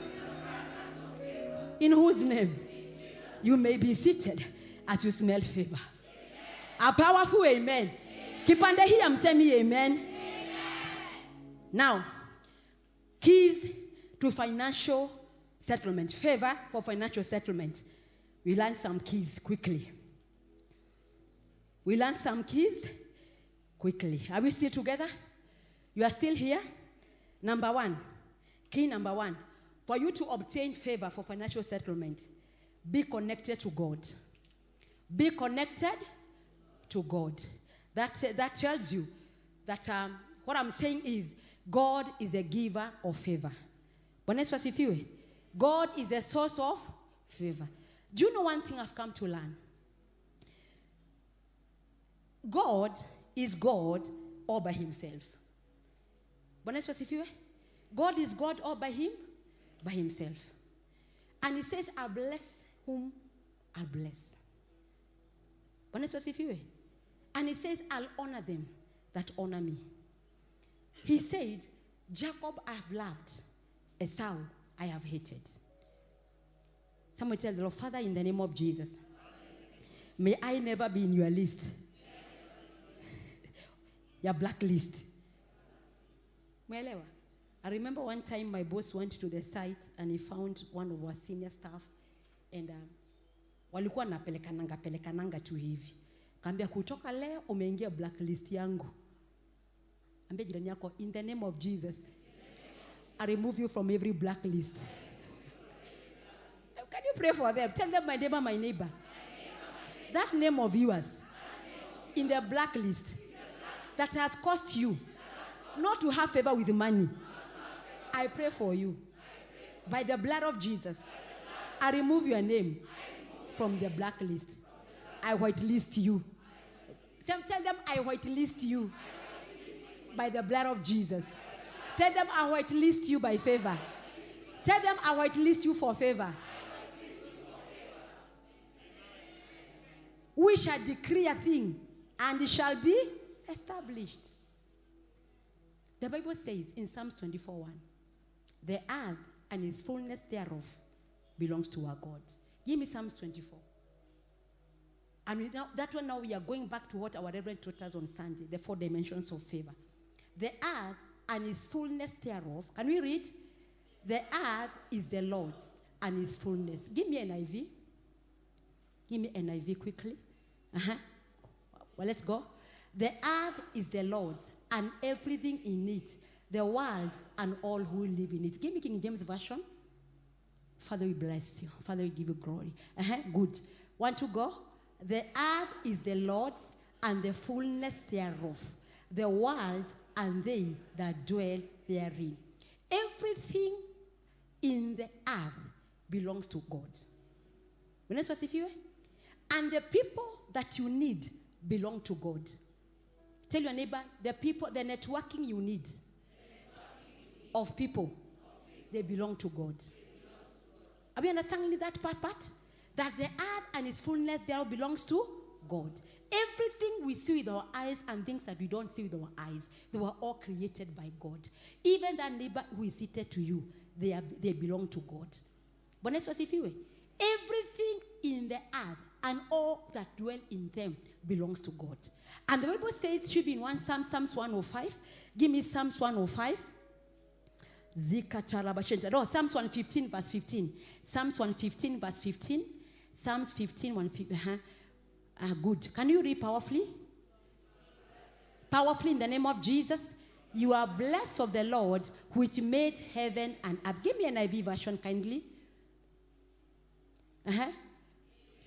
In whose name you may be seated as you smell favor. A powerful amen. Kipande hii amsemi amen. Now, keys to financial settlement. Favor for financial settlement. We learn some keys quickly. We learn some keys quickly. Are we still together? You are still here? Number one. Key number one. For you to obtain favor for financial settlement, be connected to God. Be connected to God. That tells you that what I'm saying is God is a giver of favor. God is a source of favor. Do you know one thing I've come to learn? God is God all by himself. God is God all by himself. And he says, I'll bless whom I'll bless. And he says, I'll honor them that honor me. He said, Jacob I have loved, Esau I have hated. Someone tell the Lord, Father, in the name of Jesus, may I never be in your list. Your blacklist. I remember one time my boss went to the site and he found one of our senior staff and walikuwa napelekananga tu hivi. Kaambia kutoka leo umeingia blacklist yangu. Ambia jirani yako, in the name of Jesus, I remove you from every blacklist. Can you pray for them? Tell them, my neighbor, my neighbor. That name of yours in the blacklist that has cost you not to have favor with money. I pray for you. By the blood of Jesus, I remove your name from the blacklist. I whitelist you. Tell them, I whitelist you by the blood of Jesus. Tell them, I whitelist you by favor. Tell them, I whitelist you for favor. We shall decree a thing, and it shall be established. The Bible says in Psalms 24:1, the earth and its fullness thereof belongs to our God. Give me Psalms 24. And that one now we are going back to what our Reverend taught us on Sunday, the 4 dimensions of favor. The earth and its fullness thereof. Can we read? The earth is the Lord's and its fullness. Give me NIV. Give me NIV quickly. Well, let's go. The earth is the Lord's and everything in it, the world and all who live in it. Give me King James Version. Father, we bless you. Father, we give you glory. Good. Want to go? The earth is the Lord's and the fullness thereof, the world and they that dwell therein. Everything in the earth belongs to God. And the people that you need belong to God. Tell your neighbor, the networking you need of people, they belong to God. Are we understanding that part? That the earth and its fullness there belongs to God. Everything we see with our eyes and things that we don't see with our eyes, they were all created by God. Even that neighbor who is seated to you, they belong to God. But next was if you everything in the earth and all that dwell in them belongs to God. And the Bible says it should be in Psalms 105. Give me Psalms 105. No, Psalms 115 verse 15. Psalms 115 verse 15. Psalms 15, 115. Good. Can you read powerfully? Powerfully in the name of Jesus. You are blessed of the Lord which made heaven and earth. Give me an NIV version kindly.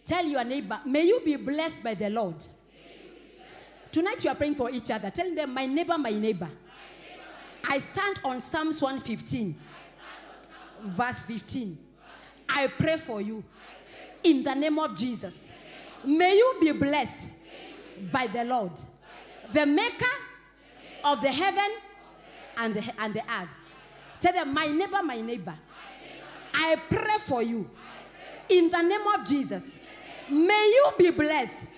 Tell your neighbor, may you be blessed by the Lord. Tonight you are praying for each other. Tell them, my neighbor, my neighbor. I stand on Psalms 115, verse 15. I pray for you in the name of Jesus. May you be blessed by the Lord, the maker of the heaven and the earth. Tell them, my neighbor, my neighbor. I pray for you in the name of Jesus. May you be blessed.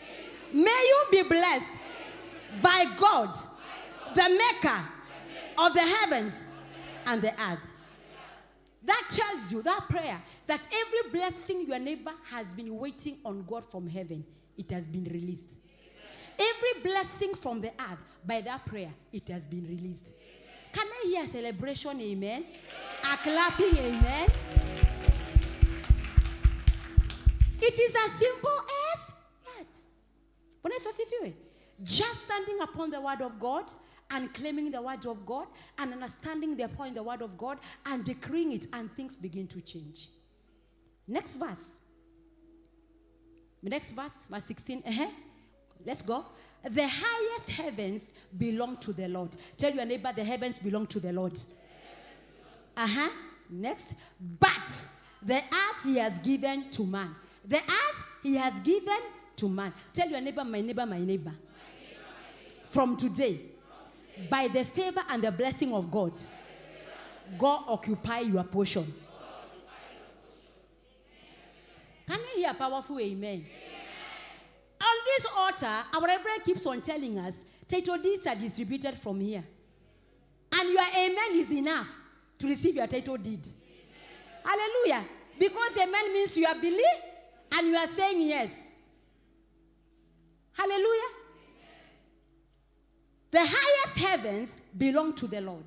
May you be blessed by God, the maker of the heavens and the earth. That tells you, that prayer, that every blessing your neighbor has been waiting on God from heaven, it has been released. Every blessing from the earth, by that prayer, it has been released. Can I hear a celebration, amen? A clapping, amen? It is as simple as that. Just standing upon the word of God and claiming the word of God and understanding the point, the word of God, and decreeing it, and things begin to change. Next verse. Verse 16. Let's go. The highest heavens belong to the Lord. Tell your neighbor, the heavens belong to the Lord. Next. But the earth he has given to man. The earth he has given to man. Tell your neighbor, my neighbor, my neighbor. From today, by the favor and the blessing of God, go occupy your portion. Can I hear a powerful amen? On this altar, our Reverend keeps on telling us, title deeds are distributed from here. And your amen is enough to receive your title deed. Hallelujah. Because amen means you are believing and you are saying yes. Hallelujah. The highest heavens belong to the Lord,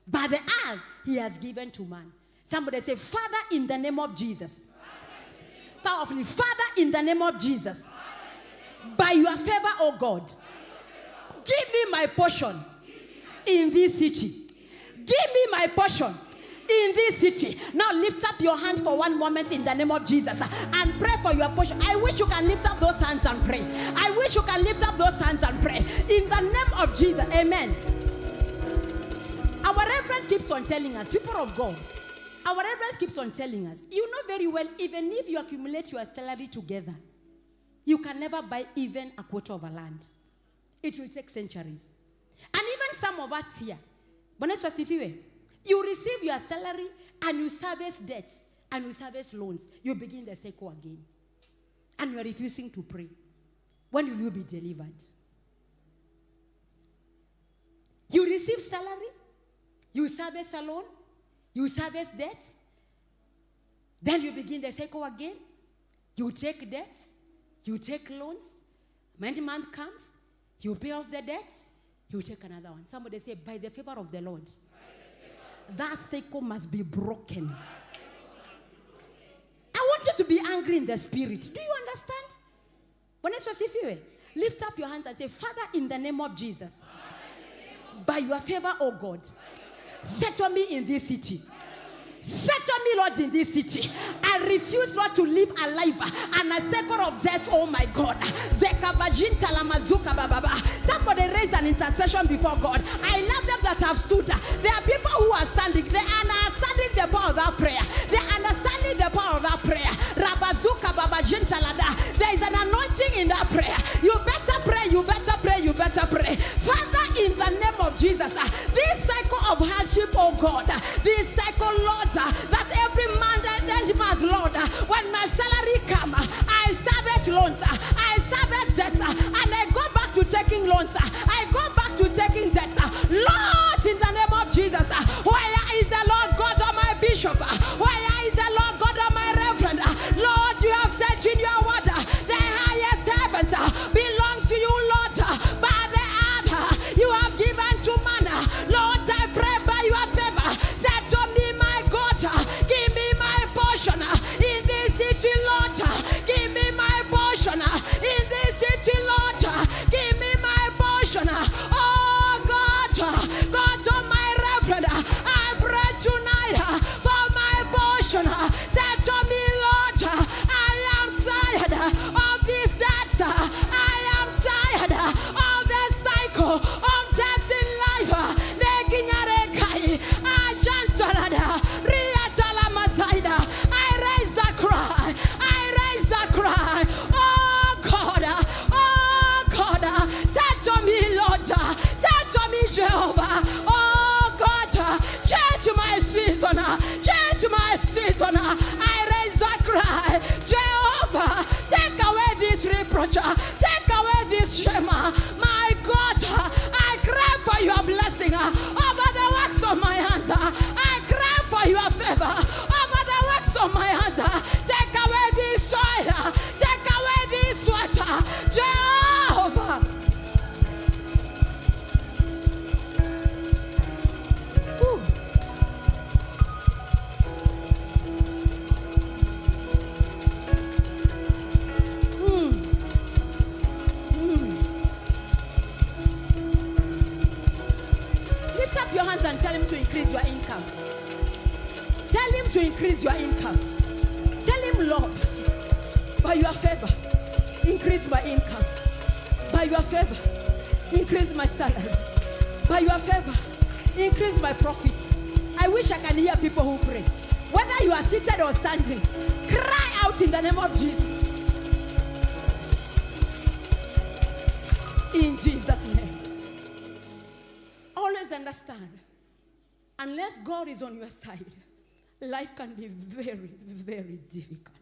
but the earth he has given to man. Somebody say, Father, in the name of Jesus. Powerfully, Father, in the name of Jesus. By your favor, oh God, give me my portion in this city. Give me my portion in this city. Now lift up your hand for one moment in the name of Jesus and pray for your portion. I wish you can lift up those hands and pray. I wish you can lift up those hands and pray in the name of Jesus. Amen. Our Reverend keeps on telling us, people of God, our Reverend keeps on telling us, you know very well, even if you accumulate your salary together, you can never buy even a quarter of a land. It will take centuries. And even some of us here, you receive your salary and you service debts and you service loans. You begin the cycle again. And you are refusing to pray. When will you be delivered? You receive salary, you service a loan, you service debts, then you begin the cycle again. You take debts, you take loans. When the month comes, you pay off the debts, you take another one. Somebody say, by the favor of the Lord, that cycle must be broken. I want you to be angry in the spirit. Do you understand? When it's you, lift up your hands and say, Father, in the name of Jesus, by your favor, oh God, settle me in this city. Settle me, Lord, in this city. I refuse, Lord, to live alive and a cycle of death, oh my God. Somebody raise an intercession before God. I love them that have stood. There are people who are standing. They are understanding the power of that prayer. They are understanding the power of that prayer. There is an anointing in that prayer. You better pray, you better pray, you better pray. Father, in the name of Jesus, this cycle of hardship, oh God, this cycle, Lord, that every month Lord, when my salary comes, I service loans, I service debts, and I go back to taking loans, I go back to taking debts. Lord, in the name of Jesus, where is the Lord God of my bishop? Where is the Lord God of my reverend? Lord, you have said in your word, the highest heavens belongs to you, Lord. By the earth, you have given to man. Lord, I pray by your favor, settle me, my God. Give me my portion in this city, Lord. Give me my portion in this city, Lord. Give me my portion. Oh God, God of my reverend, I pray tonight for my portion. Settle me, Lord. I am tired of this debts. I am tired of the cycle of death in life. I raise a cry. I raise a cry. Oh God, settle me, Lord. Settle me, Jehovah. Oh God, change my season. Change my season. I raise a cry. Jehovah, take away this reproach. Take away this shame. My God, I cry for your blessing over the works of my hands. I cry for your favor over the works of my hands. Take away this soil. Take away this sweat. Jehovah. Ooh. Lift up your hands and tell him to increase your income. Tell him to increase your income. Tell him, Lord, by your favor, increase my income. By your favor, increase my salary. By your favor, increase my profits. I wish I can hear people who pray. Whether you are seated or standing, cry out in the name of Jesus. In Jesus' name. Always understand, unless God is on your side, life can be very, very difficult.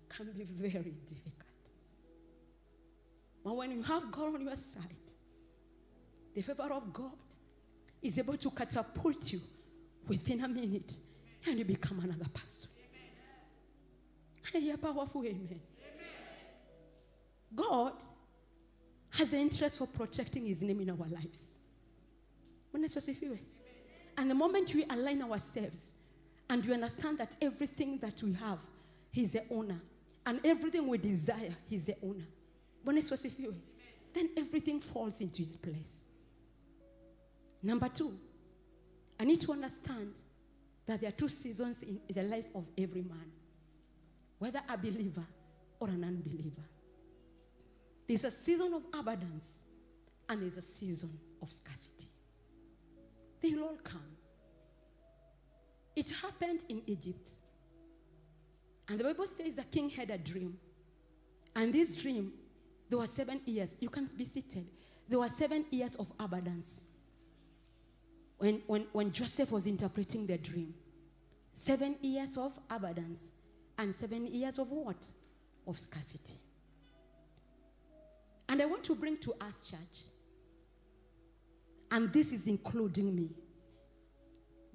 Can be very difficult. But when you have God on your side, the favor of God is able to catapult you within a minute, and you become another person. Can I hear a powerful amen? God has an interest for protecting his name in our lives. And the moment we align ourselves and we understand that everything that we have, he's the owner. And everything we desire, he's the owner. Then everything falls into its place. Number 2, I need to understand that there are 2 seasons in the life of every man, whether a believer or an unbeliever. There's a season of abundance and there's a season of scarcity. They will all come. It happened in Egypt. And the Bible says the king had a dream. And this dream, there were 7 years. You can be seated. There were 7 years of abundance. When Joseph was interpreting the dream. 7 years of abundance. And 7 years of what? Of scarcity. And I want to bring to us, church, and this is including me.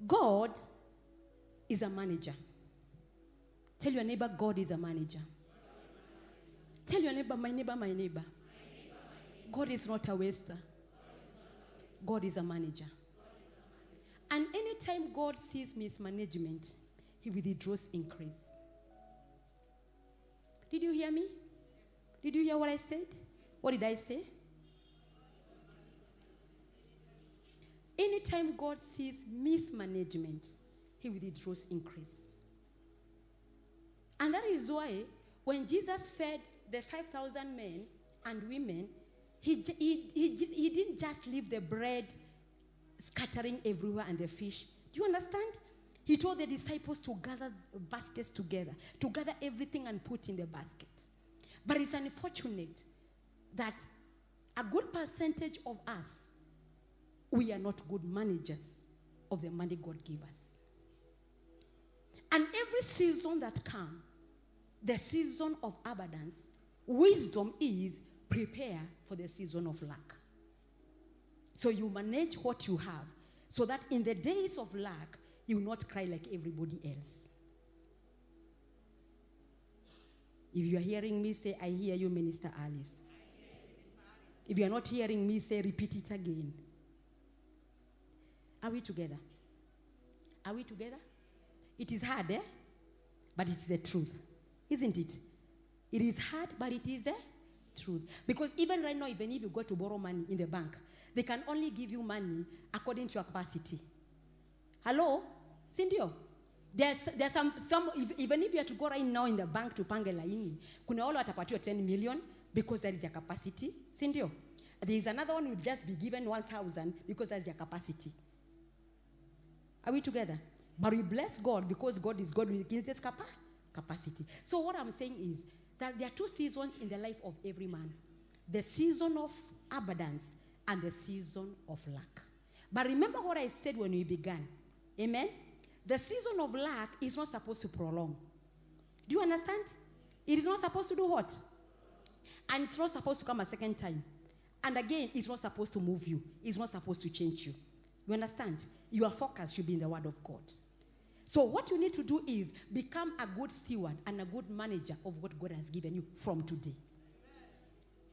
God is a manager. Tell your neighbor, God is a manager. Tell your neighbor, my neighbor, my neighbor. God is not a waster. God is a manager. And anytime God sees mismanagement, he withdraws increase. Did you hear me? Did you hear what I said? What did I say? Anytime God sees mismanagement, he withdraws increase. And that is why when Jesus fed the 5,000 men and women, he didn't just leave the bread scattering everywhere and the fish. Do you understand? He told the disciples to gather baskets together, to gather everything and put in the basket. But it's unfortunate that a good percentage of us, we are not good managers of the money God gave us. And every season that comes, the season of abundance, wisdom is prepare for the season of lack. So you manage what you have so that in the days of lack, you will not cry like everybody else. If you are hearing me, say, I hear you, Minister Alice. If you are not hearing me, say, repeat it again. Are we together? Are we together? It is hard, but it is the truth. Isn't it? It is hard, but it is a truth. Because even right now, even if you go to borrow money in the bank, they can only give you money according to your capacity. Hello? Sindio? There's some even if you have to go right now in the bank to pange laini, kuna wale watapatiwa 10 million because that is their capacity. Sindio? There is another one who will just be given 1,000 because that's their capacity. Are we together? But we bless God because God is God with his capacity. So what I'm saying is that there are two seasons in the life of every man. The season of abundance and the season of lack. But remember what I said when we began. Amen? The season of lack is not supposed to prolong. Do you understand? It is not supposed to do what? And it's not supposed to come a second time. And again, it's not supposed to move you. It's not supposed to change you. You understand? Your focus should be in the word of God. So what you need to do is become a good steward and a good manager of what God has given you from today.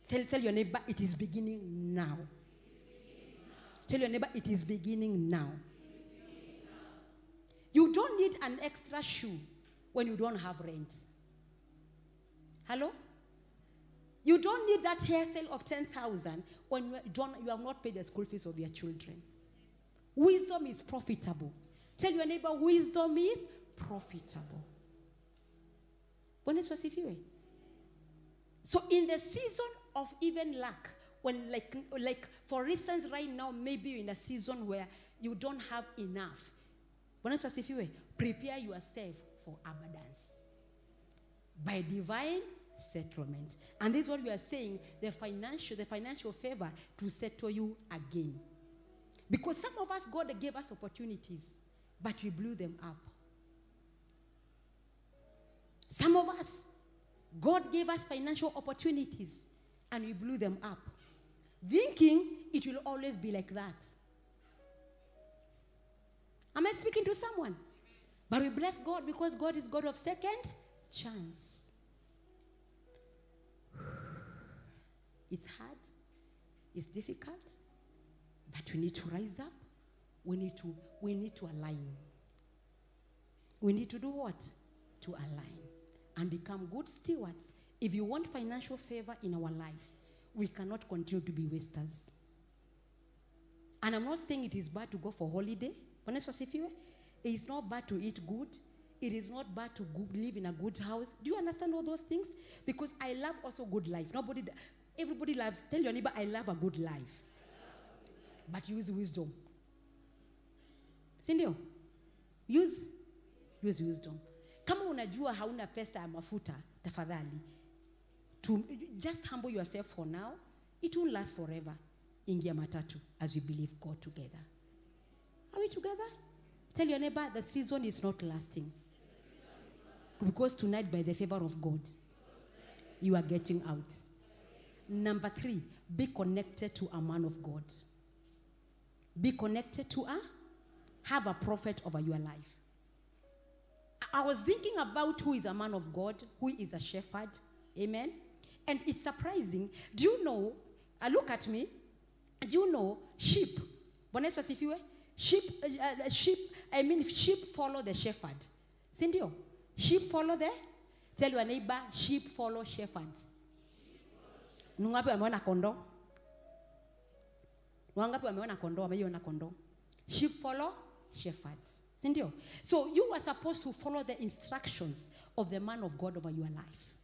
Tell your neighbor, it is beginning now. Tell your neighbor, it is beginning now. You don't need an extra shoe when you don't have rent. Hello? You don't need that hairstyle of 10,000 when you have not paid the school fees of your children. Wisdom is profitable. Tell your neighbor, wisdom is profitable. So in the season of even lack, when like for instance right now, maybe you're in a season where you don't have enough. Prepare yourself for abundance by divine settlement. And this is what we are saying, the financial favor to settle you again. Because some of us, God gave us opportunities, but we blew them up. Some of us, God gave us financial opportunities, and we blew them up, thinking it will always be like that. Am I speaking to someone? But we bless God because God is God of second chance. It's hard. It's difficult. But we need to rise up. We need to align. We need to do what? To align and become good stewards. If you want financial favor in our lives, we cannot continue to be wasters. And I'm not saying it is bad to go for holiday. It is not bad to eat good. It is not bad to live in a good house. Do you understand all those things? Because I love also good life. Everybody loves. Tell your neighbor, I love a good life. But use wisdom. Sindio? Use wisdom. Kama unajua hauna pesa ya mafuta, tafadhali. Just humble yourself for now. It won't last forever. Ingia matatu as we believe God together. Are we together? Tell your neighbor, the season is not lasting. Because tonight, by the favor of God, you are getting out. Number 3, be connected to a man of God. Be connected to have a prophet over your life. I was thinking about who is a man of God, who is a shepherd. Amen. And it's surprising. Do you know, look at me. Do you know sheep? Sheep, sheep follow the shepherd. Sindio? Sheep follow the? Tell your neighbor, sheep follow shepherds. Nungapi wameona kondoo? Wangapi wameona kondoo? Wameona kondoo? Sheep follow shepherds. Sindio? So you are supposed to follow the instructions of the man of God over your life.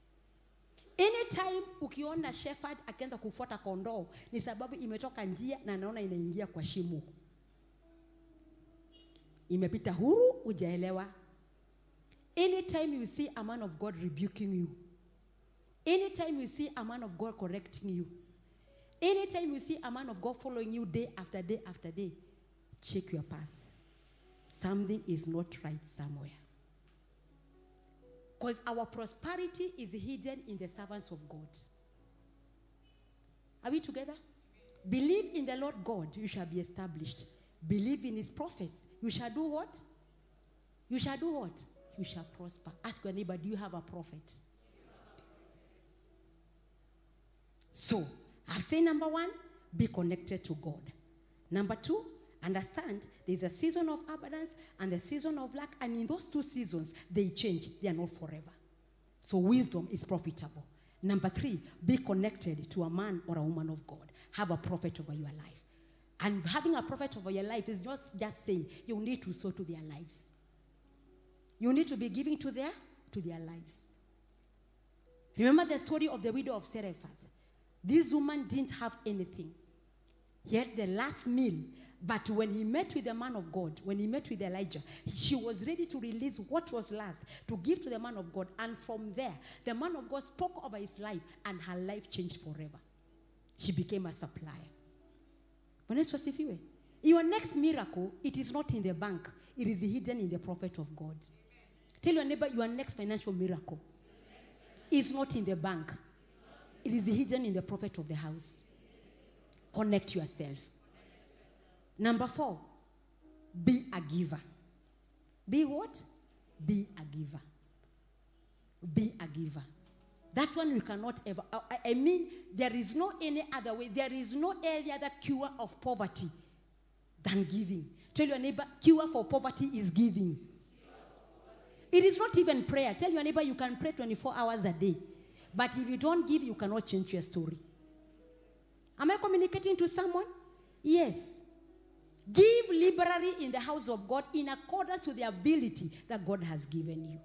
Anytime ukiona shepherd akianza kufuata kondoo, ni sababu imetoka njia na naona inaingia kwa shimo. Imepita huru, hujaelewa. Anytime you see a man of God rebuking you, anytime you see a man of God correcting you, anytime you see a man of God following you day after day after day, check your path. Something is not right somewhere. Because our prosperity is hidden in the servants of God. Are we together? Believe in the Lord God, you shall be established. Believe in his prophets. You shall do what? You shall do what? You shall prosper. Ask your neighbor, do you have a prophet? So, I've said number 1, be connected to God. Number 2, understand there's a season of abundance and the season of lack. And in those 2 seasons, they change. They are not forever. So wisdom is profitable. Number 3, be connected to a man or a woman of God. Have a prophet over your life. And having a prophet over your life is not just saying you need to sow to their lives. You need to be giving to their lives. Remember the story of the widow of Zarephath. This woman didn't have anything. Yet the last meal. But when he met with the man of God, when he met with Elijah, she was ready to release what was last to give to the man of God. And from there, the man of God spoke over his life and her life changed forever. She became a supplier. Your next miracle, it is not in the bank. It is hidden in the prophet of God. Tell your neighbor, your next financial miracle is not in the bank. It is hidden in the prophet of the house. Connect yourself. Number 4, be a giver. Be what? Be a giver. Be a giver. That one we cannot ever. I mean, there is no any other way. There is no any other cure of poverty than giving. Tell your neighbor, cure for poverty is giving. It is not even prayer. Tell your neighbor you can pray 24 hours a day. But if you don't give, you cannot change your story. Am I communicating to someone? Yes. Give liberally in the house of God in accordance with the ability that God has given you.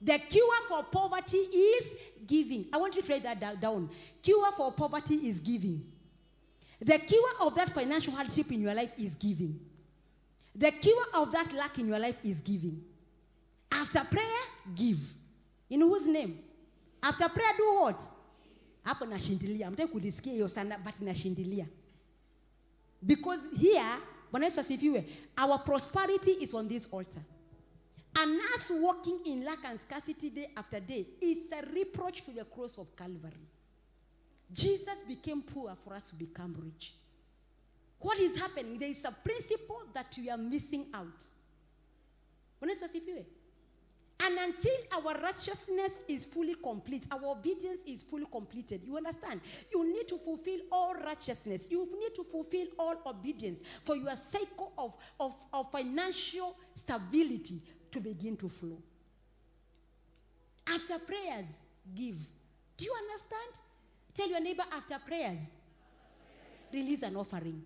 The cure for poverty is giving. I want you to write that down. Cure for poverty is giving. The cure of that financial hardship in your life is giving. The cure of that lack in your life is giving. After prayer, give. In whose name? After prayer, do what? Hapo nashindilia. Mtaki kulisikia hiyo sana, but nashindilia. Because here, our prosperity is on this altar. And us walking in lack and scarcity day after day is a reproach to the cross of Calvary. Jesus became poor for us to become rich. What is happening? There is a principle that we are missing out. And until our righteousness is fully complete, our obedience is fully completed, you understand? You need to fulfill all righteousness. You need to fulfill all obedience for your cycle of financial stability to begin to flow. After prayers, give. Do you understand? Tell your neighbor, after prayers, release an offering.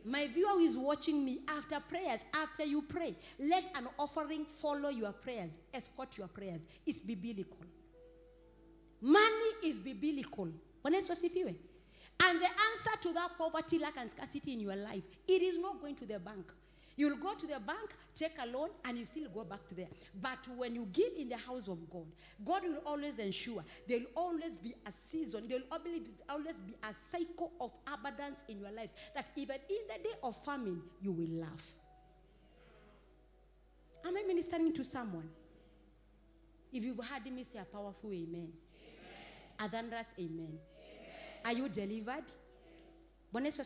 My viewer who is watching me, after prayers, after you pray, let an offering follow your prayers, escort your prayers. It's biblical. Money is biblical. And the answer to that poverty, lack, and scarcity in your life, it is not going to the bank. You'll go to the bank, take a loan, and you still go back to there. But when you give in the house of God, God will always ensure there will always be a season, there will always be a cycle of abundance in your lives, that even in the day of famine, you will laugh. Am I ministering to someone? If you've heard me say a powerful amen. Adandras, amen. Are you delivered? Yes.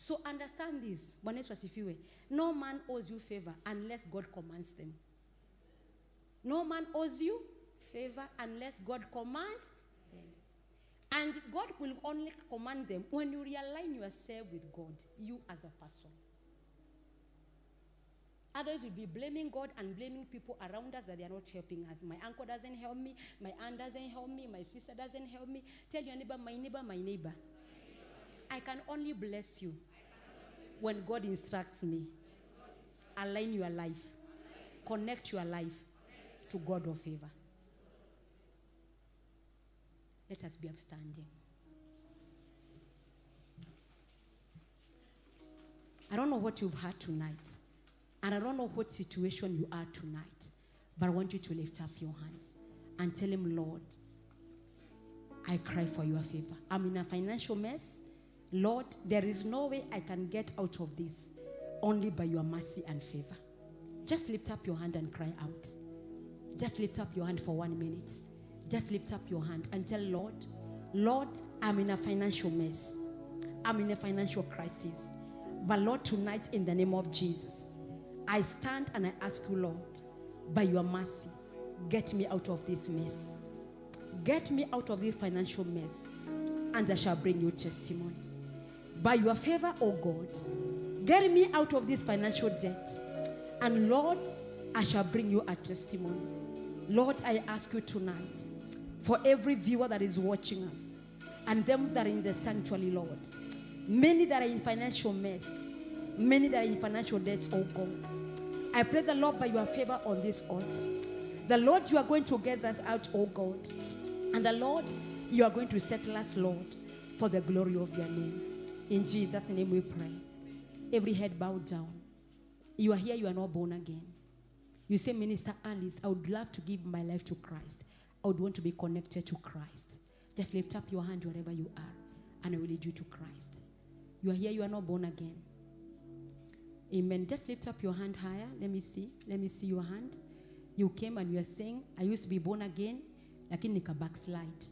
So understand this. No man owes you favor unless God commands them. No man owes you favor unless God commands them. And God will only command them when you realign yourself with God, you as a person. Others will be blaming God and blaming people around us that they are not helping us. My uncle doesn't help me. My aunt doesn't help me. My sister doesn't help me. Tell your neighbor, my neighbor, my neighbor. I can only bless you when God instructs me. Align your life. Connect your life to God of favor. Let us be upstanding. I don't know what you've heard tonight. And I don't know what situation you are tonight. But I want you to lift up your hands and tell him, Lord, I cry for your favor. I'm in a financial mess. Lord, there is no way I can get out of this. Only by your mercy and favor. Just lift up your hand and cry out. Just lift up your hand for 1 minute. Just lift up your hand and tell Lord, Lord, I'm in a financial mess. I'm in a financial crisis. But Lord, tonight in the name of Jesus, I stand and I ask you, Lord, by your mercy, get me out of this mess. Get me out of this financial mess, and I shall bring you testimony. By your favor, oh God, get me out of this financial debt, and Lord, I shall bring you a testimony. Lord, I ask you tonight, for every viewer that is watching us, and them that are in the sanctuary, Lord, many that are in financial mess, many that are in financial debts, oh God, I pray the Lord by your favor on this altar. The Lord, you are going to get us out, oh God. And the Lord, you are going to settle us, Lord, for the glory of your name. In Jesus' name we pray. Every head bowed down. You are here, you are not born again. You say, Minister Alice, I would love to give my life to Christ. I would want to be connected to Christ. Just lift up your hand wherever you are, and I will lead you to Christ. You are here, you are not born again. Amen. Just lift up your hand higher. Let me see. Let me see your hand. You came and you are saying, I used to be born again, lakini nika backslide.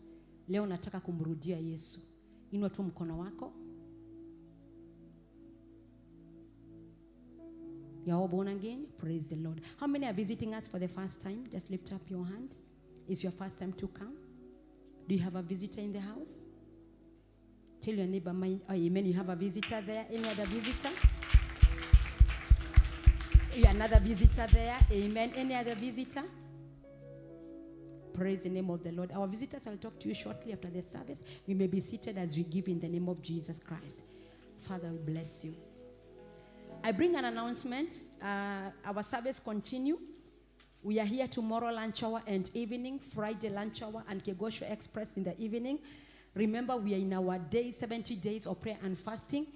Leo nataka kumrudia Yesu. Inua tu mkono wako. You are all born again. Praise the Lord. How many are visiting us for the first time? Just lift up your hand. It's your first time to come. Do you have a visitor in the house? Tell your neighbor, amen, you have a visitor there. Any other visitor? Another visitor there. Amen. Any other visitor? Praise the name of the Lord. Our visitors, I'll talk to you shortly after the service. We may be seated as we give in the name of Jesus Christ. Father, we bless you. I bring an announcement. Our service continue. We are here tomorrow lunch hour and evening, Friday lunch hour and Kigooco Express in the evening. Remember, we are in our 70 days of prayer and fasting,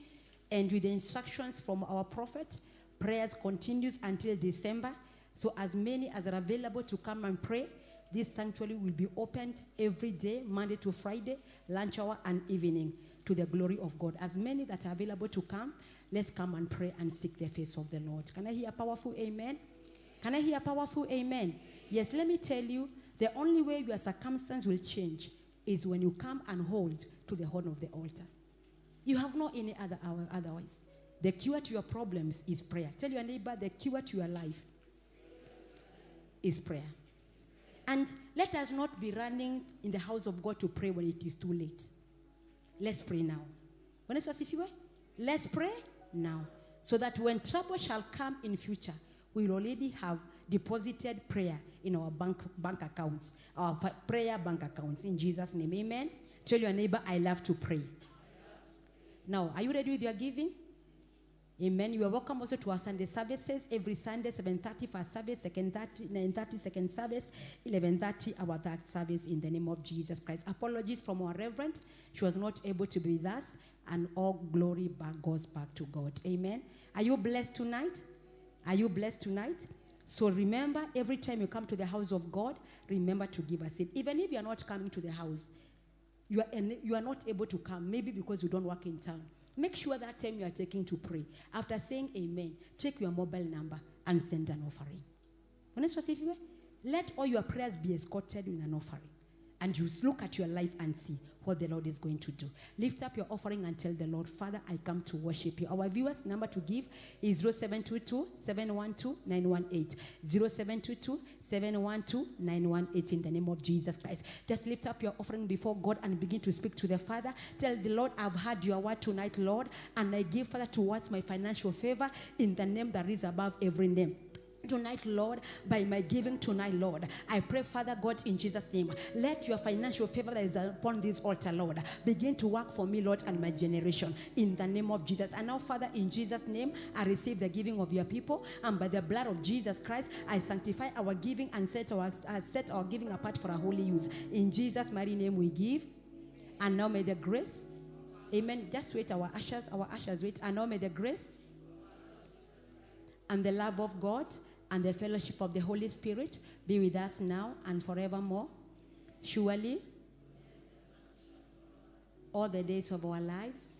and with the instructions from our prophet, prayers continues until December. So as many as are available to come and pray, this sanctuary will be opened every day, Monday to Friday, lunch hour and evening, to the glory of God. As many that are available to come, let's come and pray and seek the face of the Lord. Can I hear a powerful amen? Can I hear a powerful amen? Yes, let me tell you, the only way your circumstance will change is when you come and hold to the horn of the altar. You have no any other otherwise. The cure to your problems is prayer. Tell your neighbor, the cure to your life is prayer. And let us not be running in the house of God to pray when it is too late. Let's pray now. Let's pray now. So that when trouble shall come in future, we'll already have deposited prayer in our bank accounts, our prayer bank accounts. In Jesus' name, amen. Tell your neighbor, I love to pray. Now, are you ready with your giving? Amen. You are welcome also to our Sunday services. Every Sunday, 7:30 first service, 9:30 second service, 11:30 our third service in the name of Jesus Christ. Apologies from our Reverend. She was not able to be with us, and all glory goes back to God. Amen. Are you blessed tonight? Are you blessed tonight? So remember, every time you come to the house of God, remember to give a seed. Even if you are not coming to the house, you are not able to come, maybe because you don't work in town. Make sure that time you are taking to pray. After saying amen, take your mobile number and send an offering. Let all your prayers be escorted with an offering. And you look at your life and see what the Lord is going to do. Lift up your offering and tell the Lord, Father, I come to worship you. Our viewers' number to give is 0722-712-918. 0722-712-918 in the name of Jesus Christ. Just lift up your offering before God and begin to speak to the Father. Tell the Lord, I've heard your word tonight, Lord, and I give, Father, towards my financial favor in the name that is above every name. Tonight, Lord, by my giving tonight, Lord, I pray, Father God, in Jesus' name, let your financial favor that is upon this altar, Lord, begin to work for me, Lord, and my generation, in the name of Jesus. And now, Father, in Jesus' name, I receive the giving of your people, and by the blood of Jesus Christ, I sanctify our giving and set our giving apart for our holy use. In Jesus' mighty name we give. And now may the grace, amen, just wait, our ushers wait, and now may the grace and the love of God and the fellowship of the Holy Spirit be with us now and forevermore. Surely, all the days of our lives.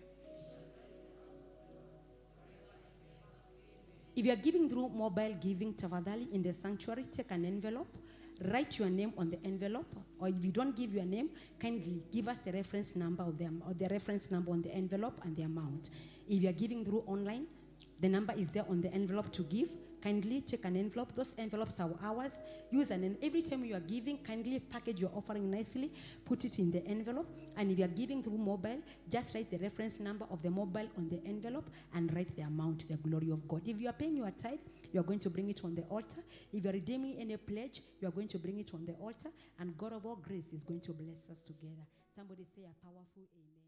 If you are giving through mobile giving, tafadhali, in the sanctuary, take an envelope, write your name on the envelope, or if you don't give your name, kindly give us the reference number of them, or the reference number on the envelope and the amount. If you are giving through online, the number is there on the envelope to give. Kindly take an envelope. Those envelopes are ours. Use an every time you are giving, kindly package your offering nicely, put it in the envelope. And if you are giving through mobile, just write the reference number of the mobile on the envelope and write the amount, the glory of God. If you are paying your tithe, you are going to bring it on the altar. If you are redeeming any pledge, you are going to bring it on the altar. And God of all grace is going to bless us together. Somebody say a powerful amen.